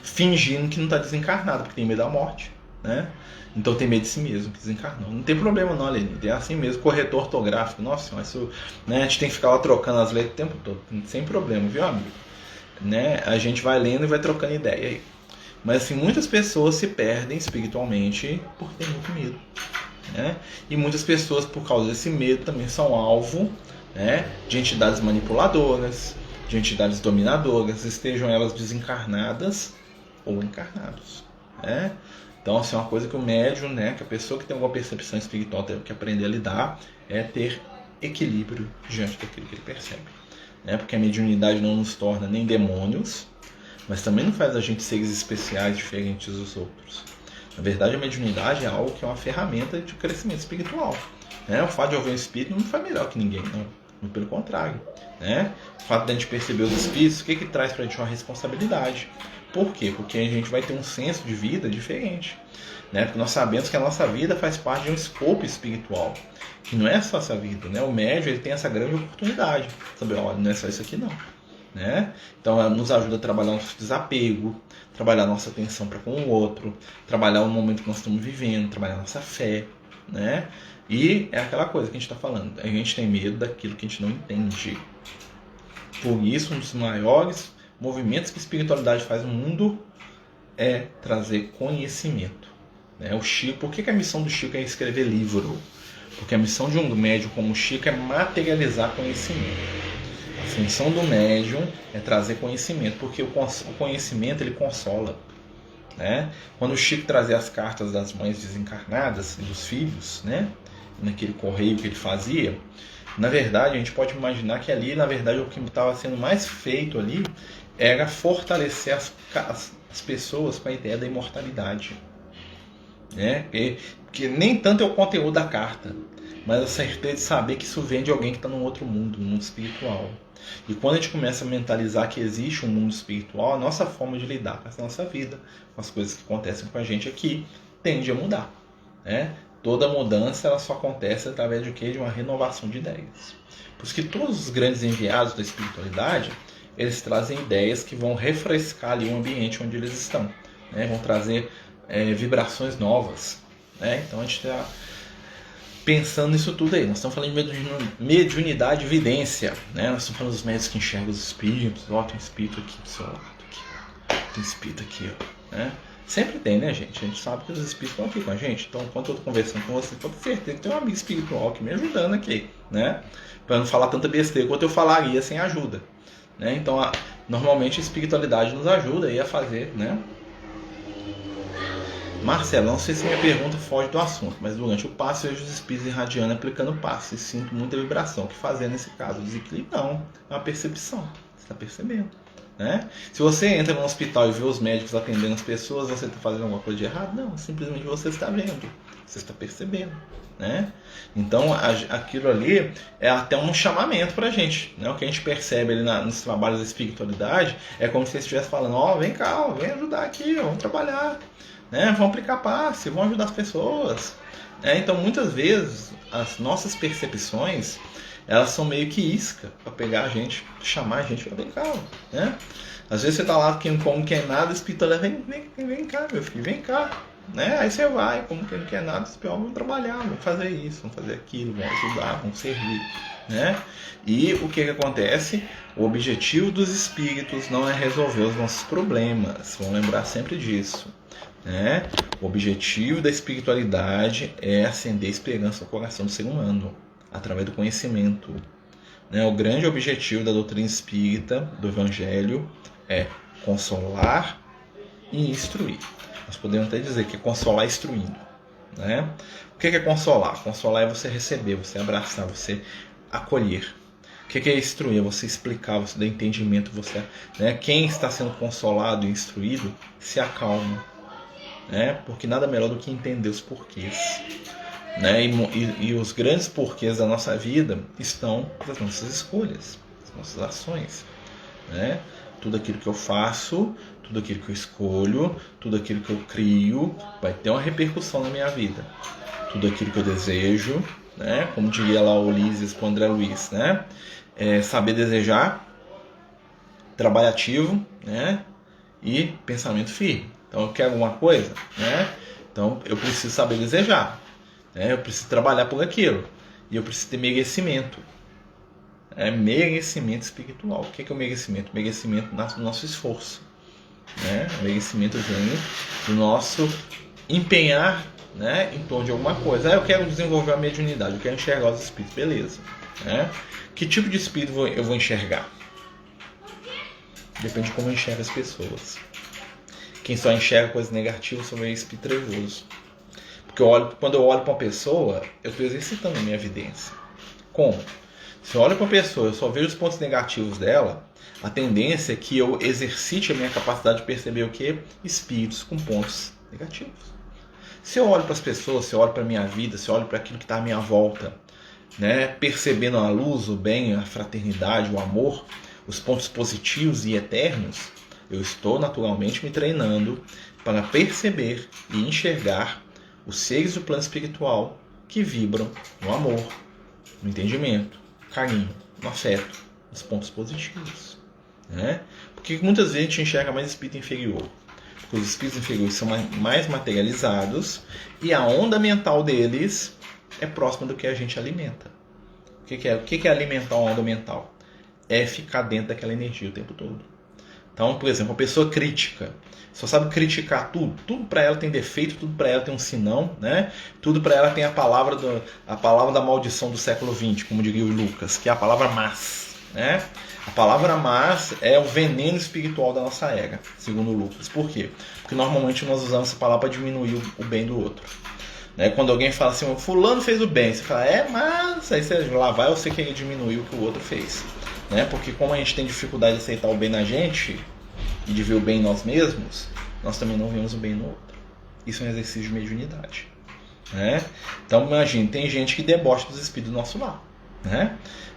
Fingindo que não está desencarnada, porque tem medo da morte, né? Então tem medo de si mesmo, que desencarnou. Não tem problema não, Aline, é assim mesmo, corretor ortográfico, nossa senhora, isso, né, a gente tem que ficar lá trocando as letras o tempo todo, sem problema, viu, amigo? Né? A gente vai lendo e vai trocando ideia aí. Mas assim, muitas pessoas se perdem espiritualmente porque tem muito medo, né? E muitas pessoas, por causa desse medo, também são alvo, né, de entidades manipuladoras, de entidades dominadoras, estejam elas desencarnadas ou encarnados, né? Então, assim, uma coisa que o médium, né, que a pessoa que tem alguma percepção espiritual tem que aprender a lidar é ter equilíbrio diante daquilo que ele percebe, né? Porque a mediunidade não nos torna nem demônios, mas também não faz a gente seres especiais diferentes dos outros. Na verdade, a mediunidade é algo que é uma ferramenta de crescimento espiritual, né? O fato de ouvir um espírito não me faz melhor que ninguém, não. Muito pelo contrário, né? O fato de a gente perceber os espíritos, o que traz para a gente uma responsabilidade? Por quê? Porque a gente vai ter um senso de vida diferente, né? Porque nós sabemos que a nossa vida faz parte de um escopo espiritual, que não é só essa vida, né? O médium, ele tem essa grande oportunidade, sabe? Olha, não é só isso aqui não, né? Então ela nos ajuda a trabalhar o nosso desapego, trabalhar a nossa atenção para com o outro, trabalhar o momento que nós estamos vivendo, trabalhar a nossa fé, né? E é aquela coisa que a gente está falando, a gente tem medo daquilo que a gente não entende. Por isso, um dos maiores movimentos que a espiritualidade faz no mundo é trazer conhecimento, né? O Chico, por que a missão do Chico é escrever livro? Porque a missão de um médium como o Chico é materializar conhecimento. A função do médium é trazer conhecimento, porque o conhecimento ele consola, né? Quando o Chico trazia as cartas das mães desencarnadas e dos filhos, né, naquele correio que ele fazia, na verdade a gente pode imaginar que ali, na verdade, o que estava sendo mais feito ali era fortalecer as pessoas com a ideia da imortalidade, né? Que nem tanto é o conteúdo da carta, mas a certeza de saber que isso vem de alguém que está num outro mundo, no mundo espiritual. E quando a gente começa a mentalizar que existe um mundo espiritual, a nossa forma de lidar com a nossa vida, com as coisas que acontecem com a gente aqui, tende a mudar, né? Toda mudança ela só acontece através de quê? De uma renovação de ideias. Por isso que todos os grandes enviados da espiritualidade, eles trazem ideias que vão refrescar ali o ambiente onde eles estão, né? Vão trazer vibrações novas, né? Então a gente está pensando nisso tudo aí. Nós estamos falando de mediunidade e evidência, né? Nós estamos falando dos médicos que enxergam os espíritos. Ó, tem um espírito aqui do seu lado, aqui, ó. Tem um espírito aqui, ó, né? Sempre tem, né, gente? A gente sabe que os espíritos estão aqui com a gente. Então, enquanto eu estou conversando com você, pode ter certeza que tem um amigo espiritual aqui me ajudando aqui, né? Para não falar tanta besteira quanto eu falaria sem ajuda, né? Então, normalmente a espiritualidade nos ajuda aí a fazer, né? Marcelo, não sei se minha pergunta foge do assunto, mas durante o passe eu vejo os espíritos irradiando aplicando passe e sinto muita vibração. O que fazer nesse caso? Desequilíbrio? Não, é uma percepção. Você está percebendo, né? Se você entra no hospital e vê os médicos atendendo as pessoas, você está fazendo alguma coisa de errado? Não, simplesmente você está vendo, você está percebendo, né? Então aquilo ali é até um chamamento para a gente, né? O que a gente percebe ali nos trabalhos da espiritualidade é como se você estivesse falando: ó, vem cá, ó, vem ajudar aqui, vamos trabalhar, né? Vão aplicar passe, vão ajudar as pessoas, né? Então muitas vezes as nossas percepções elas são meio que isca para pegar a gente, chamar a gente para vem cá, né? Às vezes você tá lá como quem nada, o espírito vem cá, meu filho, vem cá, né? Aí você vai, como quem não quer nada, os piores vão trabalhar, vão fazer isso, vão fazer aquilo, vão ajudar, vão servir, né? E o que acontece? O objetivo dos espíritos não é resolver os nossos problemas, vamos lembrar sempre disso, né? O objetivo da espiritualidade é acender a esperança no coração do ser humano através do conhecimento, né? O grande objetivo da doutrina espírita, do evangelho, é consolar e instruir. Nós podemos até dizer que é consolar instruindo, né? O que é consolar? Consolar é você receber, você abraçar, você acolher. O que é instruir? É você explicar, você dar entendimento, você, né? Quem está sendo consolado e instruído se acalma, né? Porque nada melhor do que entender os porquês, né? E os grandes porquês da nossa vida estão nas nossas escolhas, nas nossas ações, né? Tudo aquilo que eu faço, tudo aquilo que eu escolho, tudo aquilo que eu crio vai ter uma repercussão na minha vida. Tudo aquilo que eu desejo, né? Como diria lá o Ulisses com o André Luiz, né? Saber desejar, trabalho ativo, né? E pensamento firme. Então eu quero alguma coisa, né? Então eu preciso saber desejar, né? Eu preciso trabalhar por aquilo. E eu preciso ter merecimento. Merecimento espiritual. O que é o merecimento? O merecimento nasce do nosso esforço, né? O merecimento vem do nosso empenhar, né, em torno de alguma coisa. Eu quero desenvolver a mediunidade, eu quero enxergar os espíritos, beleza, né? Que tipo de espírito eu vou enxergar? Depende de como eu enxergo as pessoas. Quem só enxerga coisas negativas só vê espírito trevoso. Porque quando eu olho para uma pessoa, eu estou exercitando a minha evidência. Como? Se eu olho para uma pessoa, eu só vejo os pontos negativos dela, a tendência é que eu exercite a minha capacidade de perceber o que? Espíritos com pontos negativos. Se eu olho para as pessoas, se eu olho para a minha vida, se eu olho para aquilo que está à minha volta, né, percebendo a luz, o bem, a fraternidade, o amor, os pontos positivos e eternos, eu estou naturalmente me treinando para perceber e enxergar os seres do plano espiritual que vibram no amor, no entendimento, no carinho, no afeto, nos pontos positivos, né? Porque muitas vezes a gente enxerga mais espírito inferior. Porque os espíritos inferiores são mais materializados e a onda mental deles é próxima do que a gente alimenta. O que é alimentar uma onda mental? É ficar dentro daquela energia o tempo todo. Então, por exemplo, uma pessoa crítica só sabe criticar tudo. Tudo para ela tem defeito, tudo para ela tem um sinão, né? Tudo para ela tem a palavra da maldição do século XX, como diria o Lucas, que é a palavra mas, né? A palavra mas é o veneno espiritual da nossa era, segundo o Lucas. Por quê? Porque normalmente nós usamos essa palavra para diminuir o bem do outro. Né? Quando alguém fala assim, fulano fez o bem, você fala, mas aí você lá vai você querer diminuir o que o outro fez. Né? Porque como a gente tem dificuldade de aceitar o bem na gente e de ver o bem em nós mesmos, nós também não vemos o bem no outro. Isso é um exercício de mediunidade. Né? Então imagine, tem gente que debocha dos espíritos do nosso lar.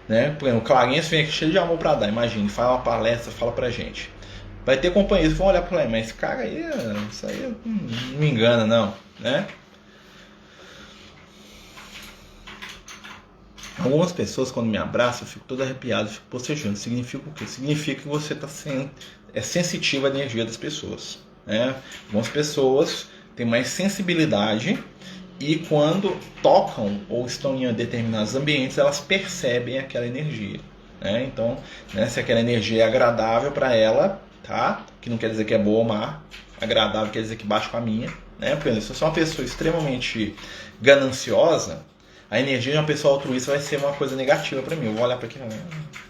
Né? Por exemplo, o Clarence vem aqui cheio de amor para dar. Imagine, faz uma palestra, fala pra gente. Vai ter companheiros que vão olhar para ele, mas esse cara aí, isso aí não me engana não. Né? Algumas pessoas, quando me abraçam, eu fico todo arrepiado, fico bocejando. Significa o quê? Significa que você está sensitivo à energia das pessoas. Né? Algumas pessoas têm mais sensibilidade e quando tocam ou estão em determinados ambientes, elas percebem aquela energia. Né? Então, né, se aquela energia é agradável para ela, tá? Que não quer dizer que é boa ou má, agradável quer dizer que bate com a minha. Né? Por exemplo, se eu sou uma pessoa extremamente gananciosa, a energia de uma pessoa altruísta vai ser uma coisa negativa para mim. Eu vou olhar para aqui,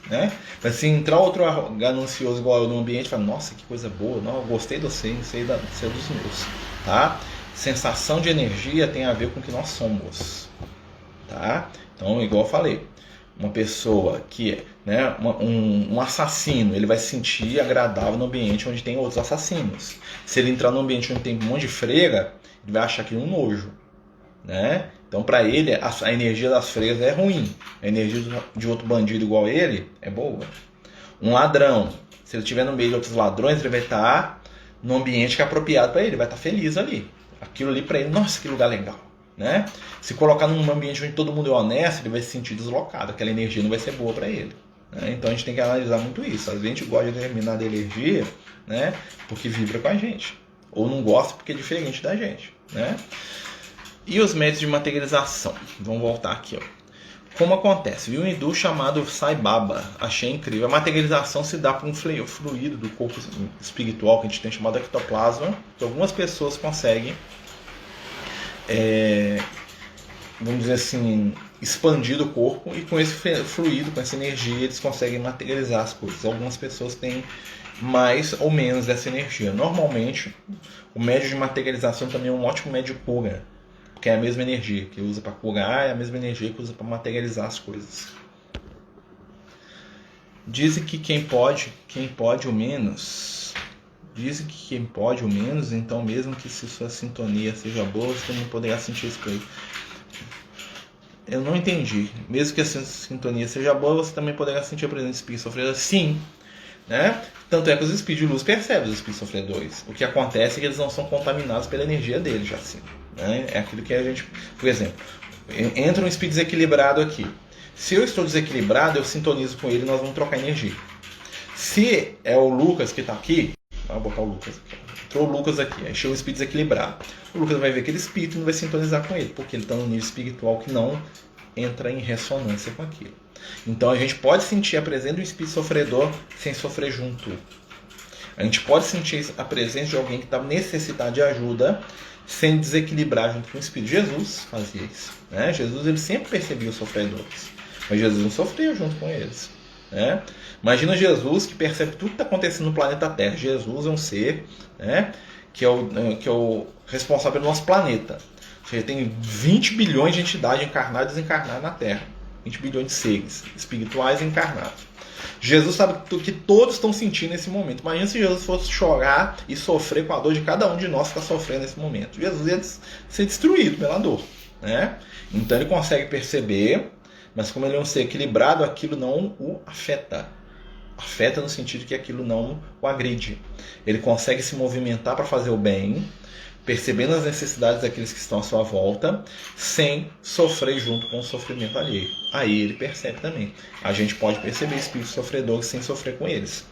né? Mas se entrar outro ganancioso igual eu no ambiente, fala, nossa, que coisa boa, não, eu gostei de você, sei dos meus, tá? Sensação de energia tem a ver com o que nós somos, tá? Então, igual eu falei, uma pessoa que, né, um assassino, ele vai se sentir agradável no ambiente onde tem outros assassinos. Se ele entrar num ambiente onde tem um monte de freira, ele vai achar aquilo um nojo, né? Então, para ele, a energia das freiras é ruim. A energia de outro bandido igual ele é boa. Um ladrão, se ele estiver no meio de outros ladrões, ele vai estar num ambiente que é apropriado para ele, vai estar feliz ali. Aquilo ali para ele, nossa, que lugar legal. Né? Se colocar num ambiente onde todo mundo é honesto, ele vai se sentir deslocado. Aquela energia não vai ser boa para ele. Né? Então, a gente tem que analisar muito isso. Às vezes a gente gosta de determinada energia, né, porque vibra com a gente. Ou não gosta porque é diferente da gente. Né? E os métodos de materialização? Vamos voltar aqui. Ó. Como acontece? Vi um hindu chamado Sai Baba. Achei incrível. A materialização se dá por um fluido do corpo espiritual que a gente tem chamado ectoplasma, que algumas pessoas conseguem, vamos dizer assim, expandir o corpo e com esse fluido, com essa energia, eles conseguem materializar as coisas. Algumas pessoas têm mais ou menos dessa energia. Normalmente, o médio de materialização também é um ótimo médio de cura. Que é a mesma energia que usa para curar, é a mesma energia que usa para materializar as coisas. Dizem que quem pode o menos. Dizem que quem pode o menos, então mesmo que se sua sintonia seja boa, você não poderá sentir isso. Eu não entendi. Mesmo que a sintonia seja boa, você também poderá sentir a presença de espíritos sofredores? Sim. Né? Tanto é que os espíritos de luz percebem os espíritos sofredores. O que acontece é que eles não são contaminados pela energia deles, já assim. Né? É aquilo que a gente... Por exemplo, entra um espírito desequilibrado aqui. Se eu estou desequilibrado, eu sintonizo com ele e nós vamos trocar energia. Se é o Lucas que está aqui, Vou botar o Lucas aqui. Entrou o Lucas aqui, aí chegou o espírito desequilibrado. O Lucas vai ver aquele espírito e não vai sintonizar com ele, porque ele está num nível espiritual que não entra em ressonância com aquilo. Então a gente pode sentir a presença de um espírito sofredor sem sofrer junto. A gente pode sentir a presença de alguém que está necessitado de ajuda sem desequilibrar junto com o espírito. Jesus fazia isso, né? Jesus ele sempre percebia os sofredores, mas Jesus não sofria junto com eles, né? Imagina Jesus que percebe tudo que está acontecendo no planeta Terra. Jesus é um ser, né, que é o responsável pelo nosso planeta. Ou seja, tem 20 bilhões de entidades encarnadas e desencarnadas na Terra. 20 bilhões de seres espirituais encarnados. Jesus sabe o que todos estão sentindo nesse momento. Imagina se Jesus fosse chorar e sofrer com a dor de cada um de nós que está sofrendo nesse momento. Jesus ia ser destruído pela dor, né? Então ele consegue perceber, mas como ele é um ser equilibrado, aquilo não o afeta. Afeta no sentido que aquilo não o agride. Ele consegue se movimentar para fazer o bem, percebendo as necessidades daqueles que estão à sua volta, sem sofrer junto com o sofrimento alheio. Aí ele percebe também. A gente pode perceber espíritos sofredores sem sofrer com eles.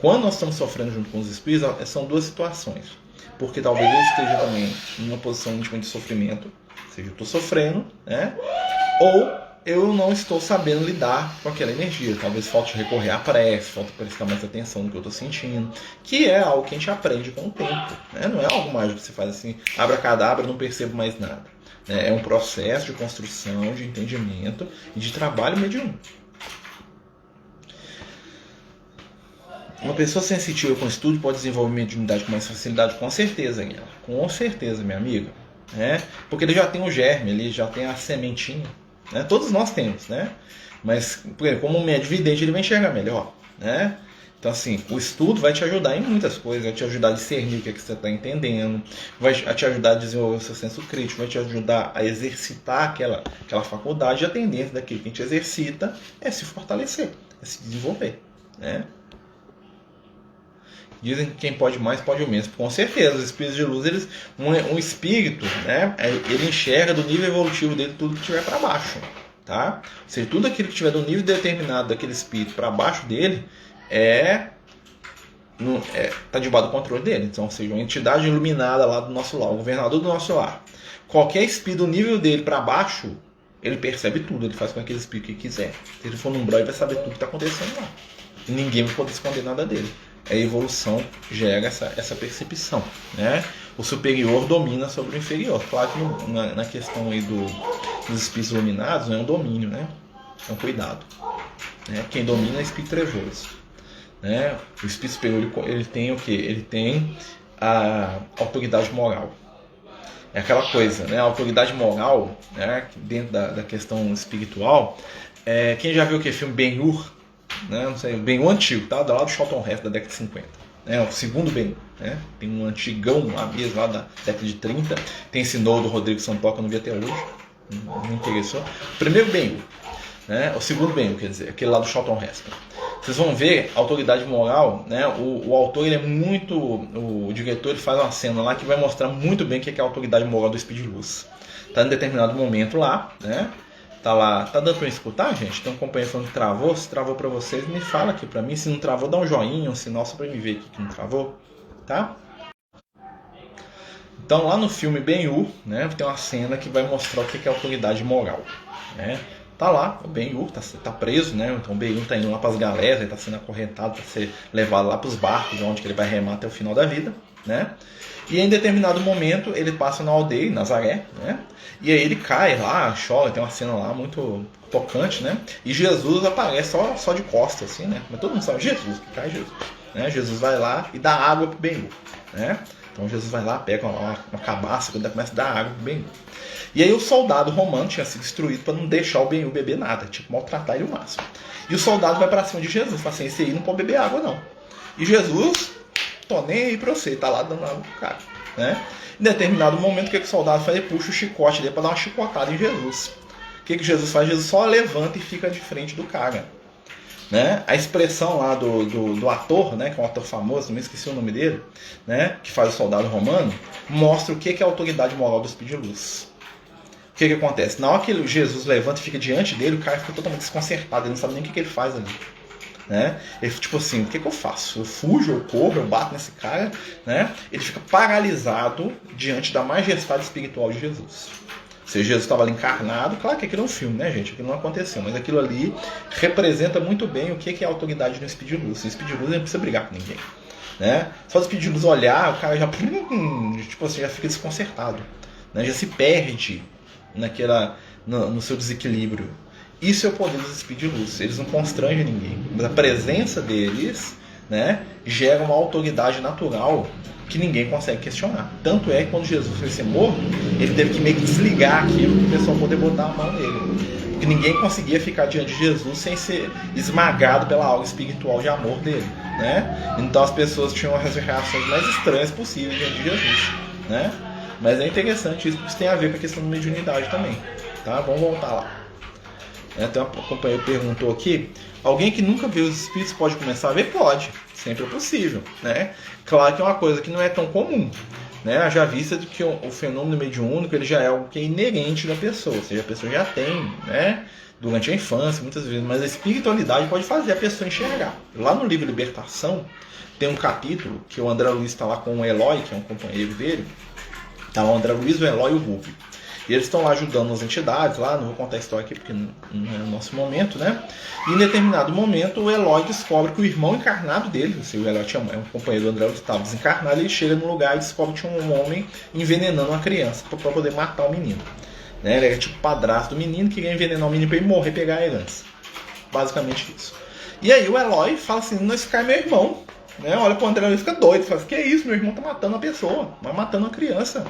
Quando nós estamos sofrendo junto com os espíritos, são duas situações. Porque talvez ele esteja também em uma posição íntima de sofrimento, ou seja, eu estou sofrendo, né? Ou eu não estou sabendo lidar com aquela energia. Talvez falte recorrer à prece, falte prestar mais atenção no que eu estou sentindo, que é algo que a gente aprende com o tempo, né? Não é algo mágico que você faz assim, abracadabra, não percebo mais nada, né? É um processo de construção, de entendimento e de trabalho mediúnico. Uma pessoa sensitiva com estudo pode desenvolver mediunidade com mais facilidade? Com certeza, Guilherme. Com certeza, minha amiga. Né? Porque ele já tem o germe, ele já tem a sementinha. Né? Todos nós temos, né? Mas, por exemplo, como um médium vidente, ele vai enxergar melhor, né? Então, assim, o estudo vai te ajudar em muitas coisas, vai te ajudar a discernir o que, é que você está entendendo, vai te ajudar a desenvolver o seu senso crítico, vai te ajudar a exercitar aquela faculdade. A tendência daquilo que a gente exercita é se fortalecer, é se desenvolver, né? Dizem que quem pode mais pode o menos. Com certeza, os espíritos de luz, um espírito, né, ele enxerga do nível evolutivo dele tudo que estiver para baixo, tá? Ou seja, tudo aquilo que estiver do nível determinado daquele espírito para baixo dele tá debaixo do controle dele. Então, ou seja, uma entidade iluminada lá do nosso lar, o governador do nosso lar. Qualquer espírito do nível dele para baixo, ele percebe tudo, ele faz com aquele espírito que quiser. Se ele for num umbral, ele vai saber tudo que está acontecendo lá. E ninguém vai poder esconder nada dele. A evolução gera essa percepção, né? O superior domina sobre o inferior. Claro que na questão aí dos espíritos iluminados não é um domínio, né? É um cuidado, né? Quem domina é o espírito trevoso, né? O espírito superior ele tem o quê? Ele tem a autoridade moral. É aquela coisa, né? A autoridade moral, né? Dentro da questão espiritual. Quem já viu o filme Ben-Hur? Né, não sei, Ben-Hur antigo, tá? Lá do Charlton Heston, da década de 50. Né, o segundo Ben-Hur, né? Tem um antigão lá mesmo, lá da década de 30. Tem esse novo do Rodrigo Santoro que eu não vi até hoje. Não me interessou. O primeiro Ben-Hur, né? O segundo Ben-Hur, quer dizer, aquele lá do Charlton Heston. Vocês vão ver a autoridade moral, né? O autor, ele é muito... O diretor, ele faz uma cena lá que vai mostrar muito bem o que é a autoridade moral do Espírito de Luz. Tá em determinado momento lá, né? Tá lá, tá dando pra escutar, gente? Tem um companheiro falando que travou. Se travou pra vocês, me fala aqui pra mim. Se não travou, dá um joinha, um sinal só pra me ver aqui que não travou, tá? Então lá no filme Ben-Hur, né, tem uma cena que vai mostrar o que é autoridade moral, né? Tá lá, o Ben-Hur tá preso, né? Então o Ben-Hur tá indo lá pras galeras, ele tá sendo acorrentado pra ser levado lá pros barcos, onde que ele vai remar até o final da vida, né? E em determinado momento ele passa na aldeia, em Nazaré, né? E aí ele cai lá, chora, tem uma cena lá muito tocante, né? E Jesus aparece só de costas, assim, né? Mas todo mundo sabe, Jesus, que cai Jesus, né? Jesus vai lá e dá água pro Ben-Hur, né? Então Jesus vai lá, pega uma cabaça, quando começa a dar água pro Ben-Hur. E aí o soldado romano tinha sido destruído para não deixar o Ben-Hur beber nada, tipo, maltratar ele o máximo. E o soldado vai para cima de Jesus, fala assim, esse aí não pode beber água não. E Jesus, tô nem aí pra você, tá lá dando água pro cara, né? Em determinado momento, o que o soldado faz? Ele puxa o chicote dele para dar uma chicotada em Jesus. O que Jesus faz? Jesus só levanta e fica de frente do cara, né? A expressão lá do ator, né, que é um ator famoso, não esqueci o nome dele, né, que faz o soldado romano, mostra o que é a autoridade moral do Espírito de Luz. O que acontece? Na hora que Jesus levanta e fica diante dele, o cara fica totalmente desconcertado, ele não sabe nem o que ele faz ali. né? Ele, tipo assim, o que eu faço? Eu fujo, eu corro, eu bato nesse cara, né? Ele fica paralisado diante da majestade espiritual de Jesus. Se Jesus estava ali encarnado, claro que aquilo é um filme, né, gente? Aquilo não aconteceu, mas aquilo ali representa muito bem o que é a autoridade no Espírito de Luz. O Espírito de Luz não precisa brigar com ninguém, né? Só o Espírito de Luz olhar, o cara já, tipo assim, já fica desconcertado, né? Já se perde no seu desequilíbrio. Isso é o poder dos Espíritos de Luz. Eles não constrangem ninguém, mas a presença deles, né, gera uma autoridade natural que ninguém consegue questionar. Tanto é que quando Jesus foi ser morto, ele teve que meio que desligar aquilo para o pessoal poder botar a mão nele. Porque ninguém conseguia ficar diante de Jesus sem ser esmagado pela aura espiritual de amor dele, né? Então as pessoas tinham as reações mais estranhas possíveis diante de Jesus, né? Mas é interessante isso, porque isso tem a ver com a questão da mediunidade também, tá? Vamos voltar lá. Até uma companheira perguntou aqui, alguém que nunca viu os espíritos pode começar a ver? Pode, sempre é possível, né? Claro que é uma coisa que não é tão comum, né? Já vista de que o fenômeno mediúnico ele já é algo que é inerente da pessoa, ou seja, a pessoa já tem, né? Durante a infância, muitas vezes, mas a espiritualidade pode fazer a pessoa enxergar. Lá no livro Libertação, tem um capítulo que o André Luiz está lá com o Eloy, que é um companheiro dele, tá o André Luiz, o Eloy e o Rubio. E eles estão lá ajudando as entidades, lá, não vou contar a história aqui porque não é o nosso momento, né? E em determinado momento o Eloy descobre que o irmão encarnado dele, o Eloy é um companheiro do André, ele estava desencarnado, ele chega no lugar e descobre que tinha um homem envenenando uma criança para poder matar o menino. Né? Ele era tipo padrasto do menino, queria envenenar o menino para ele morrer e pegar a herança. Basicamente isso. E aí o Eloy fala assim, não, esse cara é meu irmão. Né? Olha pro André e fica doido, fala assim, que é isso, meu irmão tá matando uma pessoa, mas matando uma criança.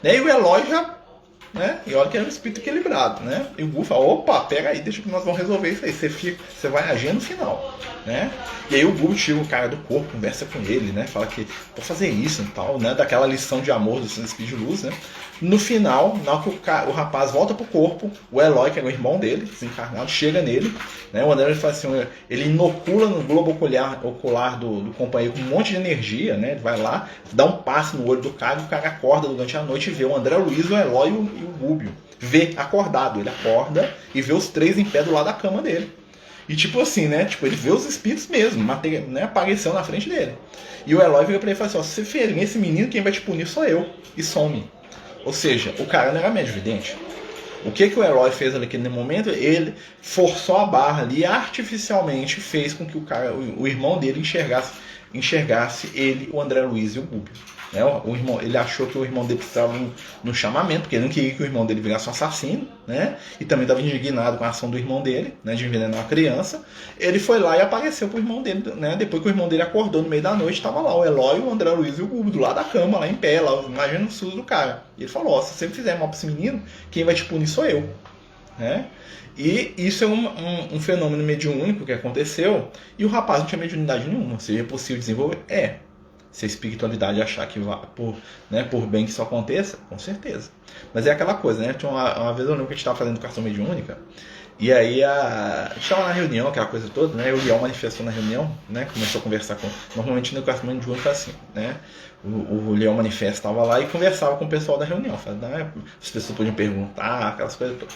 Né? E o Eloy já... Né? E olha que é um espírito equilibrado, né? E o Gu fala, opa, pega aí, deixa que nós vamos resolver isso aí. Você vai agir no final, né? E aí o Gu tira o cara do corpo, conversa com ele, né? Fala que vou fazer isso e tal, né? Daquela lição de amor dos espíritos de luz, né? No final, na hora que o rapaz volta pro corpo, o Eloy, que é o irmão dele, desencarnado, chega nele, né? O André fala assim, ele inocula no globo ocular do companheiro com um monte de energia, né? Ele vai lá, dá um passe no olho do cara, e o cara acorda durante a noite e vê o André Luiz, o Eloy e o Rubio. Vê acordado, ele acorda e vê os três em pé do lado da cama dele. E tipo assim, né? Tipo, ele vê os espíritos mesmo, né? Apareceu na frente dele. E o Eloy vira pra ele e fala assim, ó, se você ferir esse menino, quem vai te punir sou eu. E some. Ou seja, o cara não era médio vidente. O que o Eloy fez ali naquele momento? Ele forçou a barra ali e artificialmente fez com que o irmão dele enxergasse ele, o André Luiz e o Rubio. Né? Ele achou que o irmão dele precisava no chamamento, porque ele não queria que o irmão dele virasse um assassino, né? E também estava indignado com a ação do irmão dele, né? De envenenar uma criança. Ele foi lá e apareceu pro irmão dele, né? Depois que o irmão dele acordou no meio da noite, estava lá o Eloy, o André Luiz e o Rubio do lado da cama, lá em pé, lá, imagina o susto do cara. E ele falou, ó, se você fizer mal para esse menino, quem vai te punir sou eu. Né? E isso é um fenômeno mediúnico que aconteceu, e o rapaz não tinha mediunidade nenhuma, ou seja, é possível desenvolver? É. Se a espiritualidade achar que por bem que isso aconteça, com certeza. Mas é aquela coisa, né? Tinha uma vez eu lembro que a gente estava fazendo educação mediúnica, e aí a gente estava na reunião, aquela coisa toda, né? O Liel manifestou na reunião, né? Começou a conversar com... Normalmente na educação mediúnica é assim, né? O Liel manifesta estava lá e conversava com o pessoal da reunião. Falava, né? As pessoas podiam perguntar, aquelas coisas todas.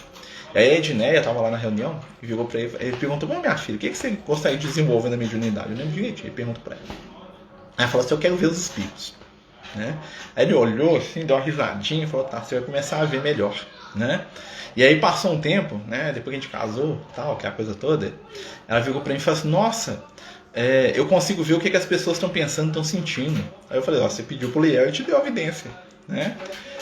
E aí a Edneia estava lá na reunião e virou para ele perguntou, minha filha, o que você gostaria de desenvolver na mediunidade? Eu lembro direitinho, ele perguntou para ela. Aí falou assim, eu quero ver os espíritos. Né? Aí ele olhou assim, deu uma risadinha e falou, tá, você vai começar a ver melhor. Né? E aí passou um tempo, né, depois que a gente casou, tal, aquela coisa toda, ela virou pra mim e falou assim, nossa, eu consigo ver o que as pessoas estão pensando, estão sentindo. Aí eu falei, ó, você pediu pro Liel e te deu a evidência. Né?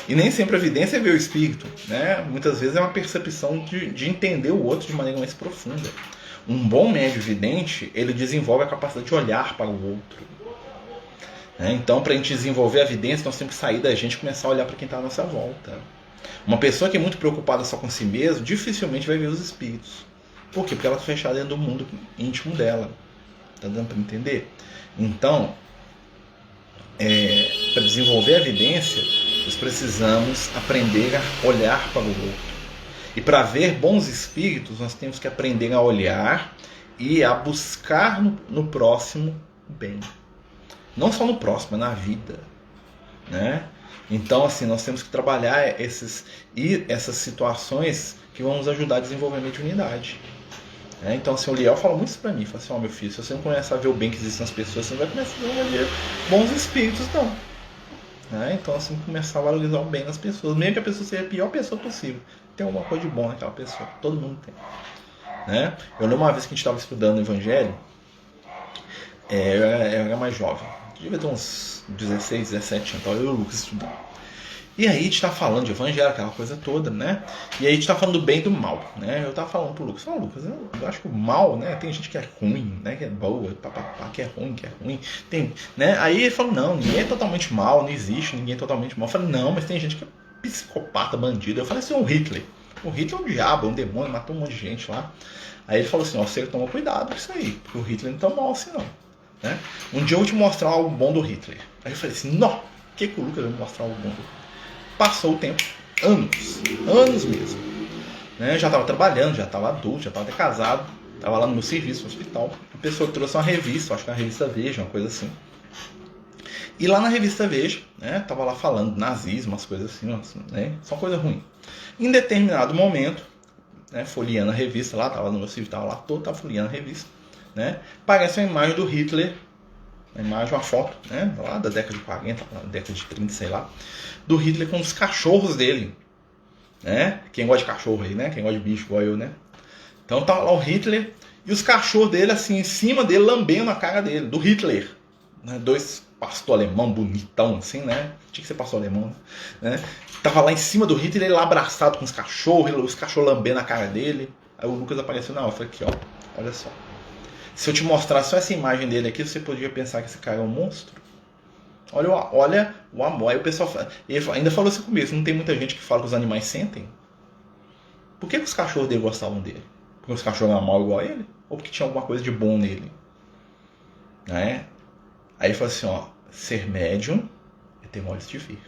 E nem sempre a evidência é ver o espírito. Né? Muitas vezes é uma percepção de entender o outro de maneira mais profunda. Um bom médio vidente, ele desenvolve a capacidade de olhar para o outro. Então, para a gente desenvolver a evidência, nós temos que sair da gente e começar a olhar para quem está à nossa volta. Uma pessoa que é muito preocupada só com si mesma, dificilmente vai ver os espíritos. Por quê? Porque ela está fechada dentro do mundo íntimo dela. Está dando para entender? Então, para desenvolver a evidência, nós precisamos aprender a olhar para o outro. E para ver bons espíritos, nós temos que aprender a olhar e a buscar no próximo o bem. Não só no próximo, mas na vida. Né? Então, assim, nós temos que trabalhar essas situações que vão nos ajudar a desenvolver a mediunidade. Então, assim, o Liel fala muito isso pra mim. Fala assim, meu filho, se você não começar a ver o bem que existe nas pessoas, você não vai começar a ver bons espíritos, não. Então, assim, começar a valorizar o bem nas pessoas. Mesmo que a pessoa seja a pior pessoa possível. Tem alguma coisa de bom naquela pessoa. Todo mundo tem. Eu lembro uma vez que a gente estava estudando o Evangelho. Eu era mais jovem. Devia ter uns 16, 17 anos. Eu e o Lucas estudando. E aí a gente tá falando de evangelho, aquela coisa toda, né? E aí a gente tá falando do bem e do mal, né? Eu tava falando pro Lucas, Lucas, eu acho que o mal, né? Tem gente que é ruim, né? Que é boa, que é ruim. Tem, né? Aí ele falou, não, ninguém é totalmente mal, não existe, ninguém é totalmente mal. Eu falei, não, mas tem gente que é psicopata, bandido. Eu falei assim, o Hitler. O Hitler é um diabo, é um demônio, matou um monte de gente lá. Aí ele falou assim, você toma cuidado com isso aí, porque o Hitler não tá mal assim não, né? Um dia eu vou te mostrar algo bom do Hitler. Aí eu falei assim, não, que o Lucas vai me mostrar algo bom do Hitler? Passou o tempo, anos mesmo. Já estava trabalhando, já estava adulto, já estava até casado, estava lá no meu serviço no hospital. A pessoa trouxe uma revista, acho que era uma revista Veja, uma coisa assim. E lá na revista Veja, tava lá falando de nazismo, umas coisas assim, né? Só coisa ruim. Em determinado momento, folheando a revista lá, tava no meu serviço, tava lá todo, tava folheando a revista, aparece uma imagem do Hitler, uma foto, lá da década de 40, década de 30, sei lá, do Hitler com os cachorros dele, Quem gosta de cachorro aí, Quem gosta de bicho igual eu, Então tá lá o Hitler e os cachorros dele assim em cima dele, lambendo a cara dele, do Hitler, Dois pastor alemão bonitão assim, Tinha que ser pastor alemão, Tava lá em cima do Hitler, ele lá abraçado com os cachorros lambendo a cara dele. Aí o Lucas apareceu na hora, eu falei aqui, ó, olha só. Se eu te mostrar só essa imagem dele aqui, você poderia pensar que esse cara é um monstro. Olha o amor. Aí o pessoal ele ainda falou assim comigo, não tem muita gente que fala que os animais sentem? Por que os cachorros dele gostavam dele? Porque os cachorros eram mal igual a ele? Ou porque tinha alguma coisa de bom nele? Aí ele falou assim, ser médium é ter olhos de ver.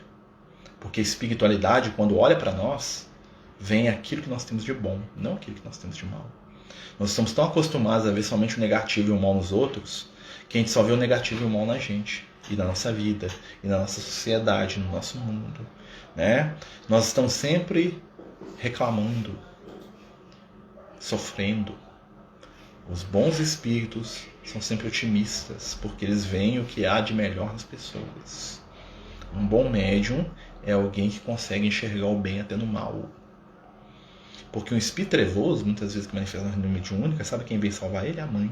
Porque a espiritualidade, quando olha para nós, vem aquilo que nós temos de bom, não aquilo que nós temos de mal. Nós estamos tão acostumados a ver somente o negativo e o mal nos outros, que a gente só vê o negativo e o mal na gente, e na nossa vida, e na nossa sociedade, no nosso mundo. Nós estamos sempre reclamando, sofrendo. Os bons espíritos são sempre otimistas, porque eles veem o que há de melhor nas pessoas. Um bom médium é alguém que consegue enxergar o bem até no mal. Porque um espírito trevoso, muitas vezes que manifesta na reunião mediúnica, sabe quem veio salvar ele? A mãe.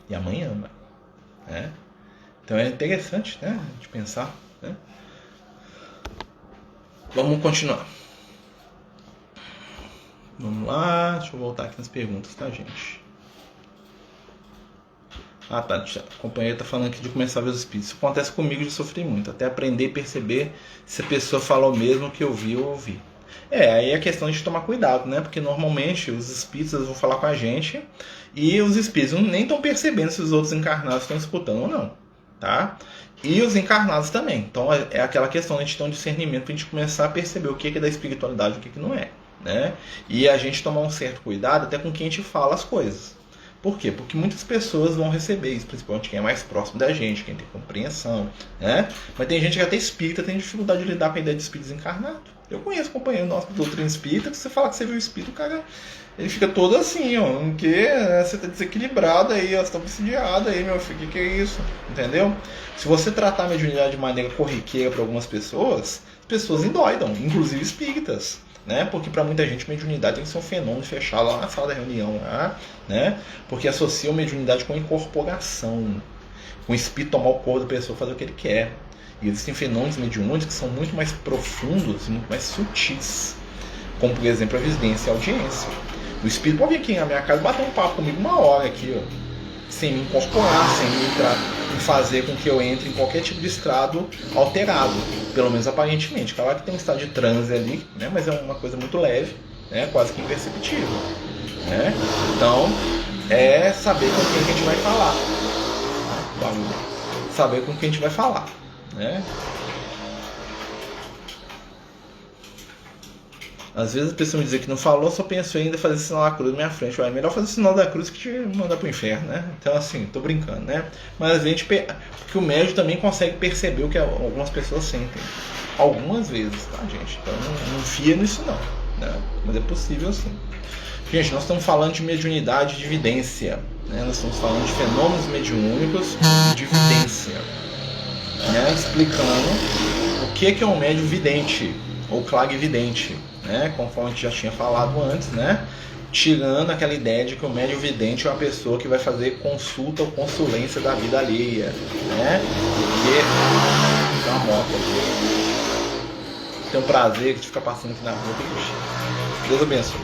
E a mãe ama. Então é interessante, a gente pensar. Vamos continuar. Vamos lá, deixa eu voltar aqui nas perguntas, tá, gente? Tá, a companheira tá falando aqui de começar a ver os espíritos. Isso acontece comigo, já sofri muito. Até aprender e perceber se a pessoa falou mesmo que eu vi ou ouvi. Aí é questão de tomar cuidado, Porque normalmente os espíritos vão falar com a gente e os espíritos nem estão percebendo se os outros encarnados estão escutando ou não, tá? E os encarnados também. Então é aquela questão de a gente ter um discernimento para a gente começar a perceber o que é da espiritualidade e o que não é, E a gente tomar um certo cuidado até com quem a gente fala as coisas. Por quê? Porque muitas pessoas vão receber isso, principalmente quem é mais próximo da gente, quem tem compreensão, Mas tem gente que até espírita tem dificuldade de lidar com a ideia de espírito desencarnado. Eu conheço companheiro nosso do doutrina espírita, que você fala que você viu o espírito, o cara, ele fica todo assim, porque você tá desequilibrado aí, você tá obsidiado aí, meu filho, que é isso? Entendeu? Se você tratar a mediunidade de maneira corriqueira para algumas pessoas, as pessoas endoidam, inclusive espíritas. Porque para muita gente mediunidade tem que ser um fenômeno fechado lá na sala da reunião, porque associa a mediunidade com incorporação, com o espírito tomar o corpo da pessoa, fazer o que ele quer. E existem fenômenos mediúnicos que são muito mais profundos e muito mais sutis, como por exemplo a residência e a audiência. O espírito pode vir aqui na minha casa e bater um papo comigo uma hora aqui, sem me incorporar, sem me entrar, em fazer com que eu entre em qualquer tipo de estado alterado, pelo menos aparentemente. Claro que tem um estado de transe ali, mas é uma coisa muito leve, quase que imperceptível. Então, é saber com quem a gente vai falar. Saber com quem a gente vai falar. Às vezes a pessoa me diz que não falou, só pensou em ainda fazer sinal da cruz na minha frente. É melhor fazer sinal da cruz que te mandar pro inferno, Então assim, tô brincando, Mas a gente, porque o médium também consegue perceber o que algumas pessoas sentem. Algumas vezes, tá, gente? Então não fia nisso não, né? Mas é possível sim. Gente, nós estamos falando de mediunidade e de vidência, né? Nós estamos falando de fenômenos mediúnicos e de vidência, né? Explicando o que é um médium vidente ou clarividente, né? Conforme a gente já tinha falado antes, né? Tirando aquela ideia de que o médium vidente é uma pessoa que vai fazer consulta ou consulência da vida alheia, né? Porque tem uma moto aqui. Tem um prazer de ficar passando aqui na rua. Deus abençoe.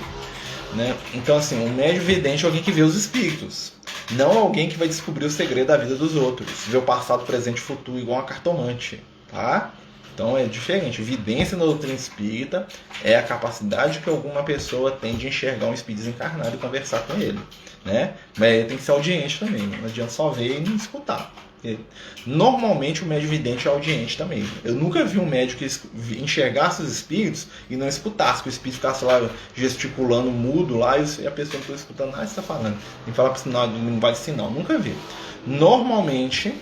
Né? Então, assim, um médium vidente é alguém que vê os espíritos, não alguém que vai descobrir o segredo da vida dos outros, ver o passado, presente e futuro igual uma cartomante, tá? Então é diferente. Vidência na doutrina espírita é a capacidade que alguma pessoa tem de enxergar um espírito desencarnado e conversar com ele, né? Mas ele tem que ser audiente também, não adianta só ver e não escutar. Normalmente o médium vidente é audiente também. Eu nunca vi um médium que enxergasse os espíritos e não escutasse, que o espírito ficasse lá gesticulando mudo lá e a pessoa não está escutando nada que está falando. Tem que falar para sinal de linguagem de sinal. Nunca vi. Normalmente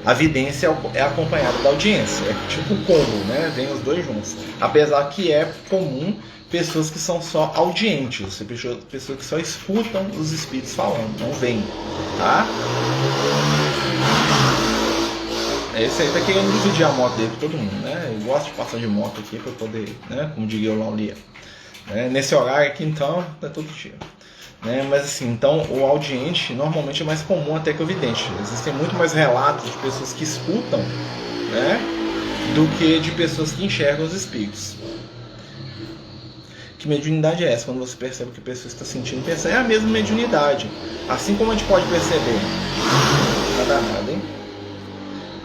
a vidência é acompanhada da audiência. É tipo o combo, né? Vem os dois juntos. Apesar que é comum pessoas que são só audientes, pessoas que só escutam os espíritos falando, não veem, tá? Esse aí tá querendo dividir a moto dele com todo mundo, né? Eu gosto de passar de moto aqui para poder, né? Como diria o Laulia. Né? Nesse horário aqui, então, tá todo dia. Né? Mas assim, então o audiente normalmente é mais comum até que o vidente. Existem muito mais relatos de pessoas que escutam, né? Do que de pessoas que enxergam os espíritos. Que mediunidade é essa? Quando você percebe que a pessoa está sentindo, pensa, é a mesma mediunidade. Assim como a gente pode perceber, nada nada, hein?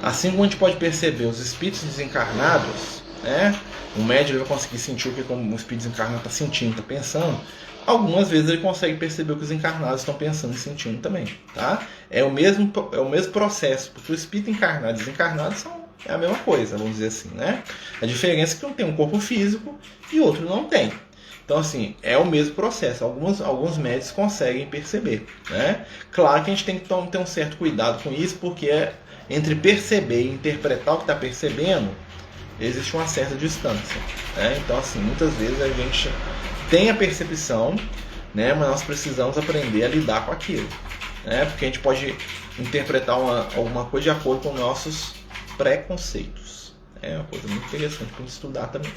Assim como a gente pode perceber os espíritos desencarnados, né? O médium vai conseguir sentir o que o espírito desencarnado está sentindo, está pensando. Algumas vezes ele consegue perceber o que os encarnados estão pensando e sentindo também, tá? É o mesmo processo, porque o espírito encarnado e desencarnado é a mesma coisa, vamos dizer assim, né? A diferença é que um tem um corpo físico e outro não tem. Então, assim, é o mesmo processo. Alguns médicos conseguem perceber, né? Claro que a gente tem que ter um certo cuidado com isso, porque entre perceber e interpretar o que está percebendo, existe uma certa distância, né? Então, assim, muitas vezes a gente tem a percepção, né? Mas nós precisamos aprender a lidar com aquilo, né? Porque a gente pode interpretar alguma coisa de acordo com nossos preconceitos. É uma coisa muito interessante para estudar também.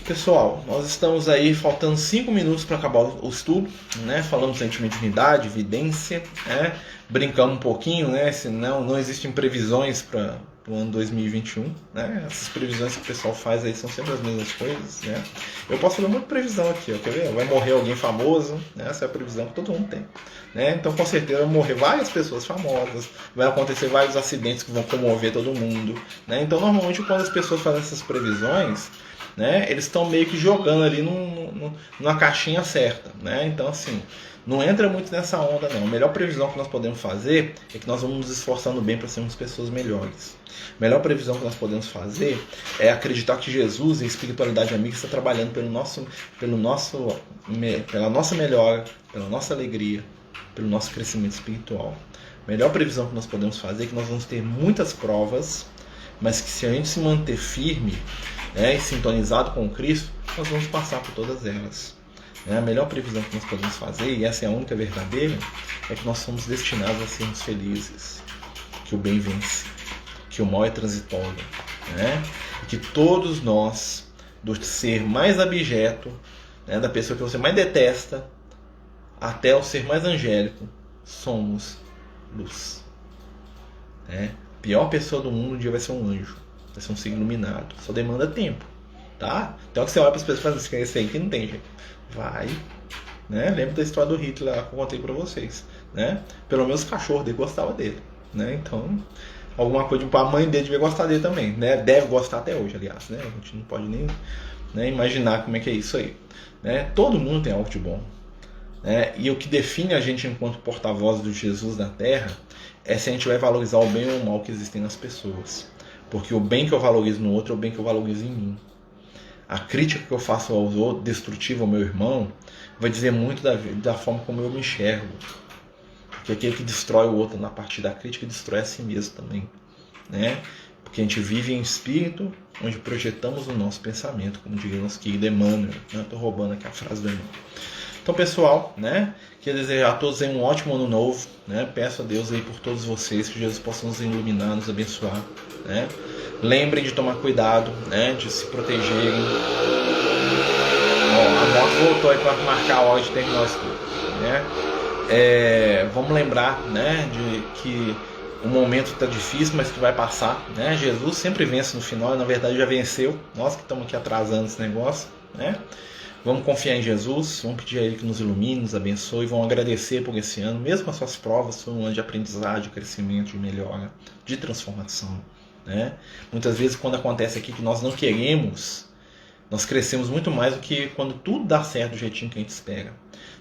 Pessoal, nós estamos aí faltando 5 minutos para acabar o estudo, né? Falamos de mediunidade, vidência, né? Brincamos um pouquinho, né? Senão não existem previsões para o ano 2021, né? Essas previsões que o pessoal faz aí são sempre as mesmas coisas, né? Eu posso fazer muita previsão aqui, ó, quer ver? Vai morrer alguém famoso, né? Essa é a previsão que todo mundo tem, né? Então com certeza vai morrer várias pessoas famosas, vai acontecer vários acidentes que vão comover todo mundo, né? Então normalmente quando as pessoas fazem essas previsões, né, eles estão meio que jogando ali numa caixinha certa, né? Então assim, não entra muito nessa onda não. A melhor previsão que nós podemos fazer é que nós vamos nos esforçando bem para sermos pessoas melhores. A melhor previsão que nós podemos fazer é acreditar que Jesus e a espiritualidade amiga está trabalhando pela nossa melhora, pela nossa alegria, pelo nosso crescimento espiritual. A melhor previsão que nós podemos fazer é que nós vamos ter muitas provas, mas que se a gente se manter firme, né, e sintonizado com o Cristo, nós vamos passar por todas elas. A melhor previsão que nós podemos fazer, e essa é a única verdadeira, é que nós somos destinados a sermos felizes, que o bem vence, que o mal é transitório, né? E que todos nós, do ser mais abjeto, né, da pessoa que você mais detesta, até o ser mais angélico, somos luz. Né? A pior pessoa do mundo um dia vai ser um anjo, vai ser um ser iluminado, só demanda tempo, tá? Então que você olha para as pessoas e fala assim, esse aí que não tem jeito. Vai, né? Lembra da história do Hitler lá que eu contei pra vocês, né? Pelo menos o cachorro dele gostava dele, né? Então, alguma coisa, a mãe dele devia gostar dele também, né? Deve gostar até hoje, aliás, né? A gente não pode nem, né, imaginar como é que é isso aí, né? Todo mundo tem algo de bom, né? E o que define a gente enquanto porta-voz do Jesus na Terra é se a gente vai valorizar o bem ou o mal que existem nas pessoas, porque o bem que eu valorizo no outro é o bem que eu valorizo em mim. A crítica que eu faço aos outros, destrutiva ao meu irmão, vai dizer muito da forma como eu me enxergo. Porque aquele que destrói o outro na partir da crítica destrói a si mesmo também, né? Porque a gente vive em espírito, onde projetamos o nosso pensamento, como diria nosso querido Emmanuel. Estou roubando aqui a frase do Emmanuel. Então, pessoal, né, queria desejar a todos aí um ótimo ano novo, né, peço a Deus aí por todos vocês, que Jesus possa nos iluminar, nos abençoar, né, lembrem de tomar cuidado, né, de se protegerem. Ó, a moto voltou aí para marcar a hora de terminar o estudo, né, vamos lembrar, né, de que o momento está difícil, mas que vai passar, né, Jesus sempre vence no final, na verdade já venceu, nós que estamos aqui atrasando esse negócio, né. Vamos confiar em Jesus, vamos pedir a Ele que nos ilumine, nos abençoe, vamos agradecer por esse ano, mesmo com as suas provas, foi um ano de aprendizagem, de crescimento, de melhora, de transformação, né? Muitas vezes quando acontece aqui que nós não queremos, nós crescemos muito mais do que quando tudo dá certo do jeitinho que a gente espera.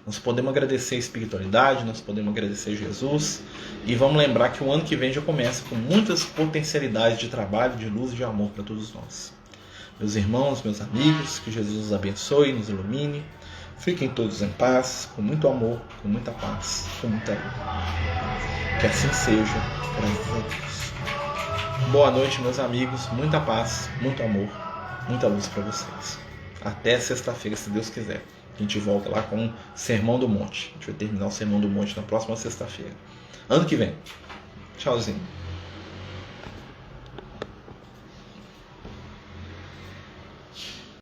Nós podemos agradecer a espiritualidade, nós podemos agradecer Jesus e vamos lembrar que o ano que vem já começa com muitas potencialidades de trabalho, de luz e de amor para todos nós. Meus irmãos, meus amigos, que Jesus os abençoe, nos ilumine. Fiquem todos em paz, com muito amor, com muita paz, com muita luz. Que assim seja, graças a Deus. Boa noite, meus amigos. Muita paz, muito amor, muita luz para vocês. Até sexta-feira, se Deus quiser. A gente volta lá com o Sermão do Monte. A gente vai terminar o Sermão do Monte na próxima sexta-feira. Ano que vem. Tchauzinho.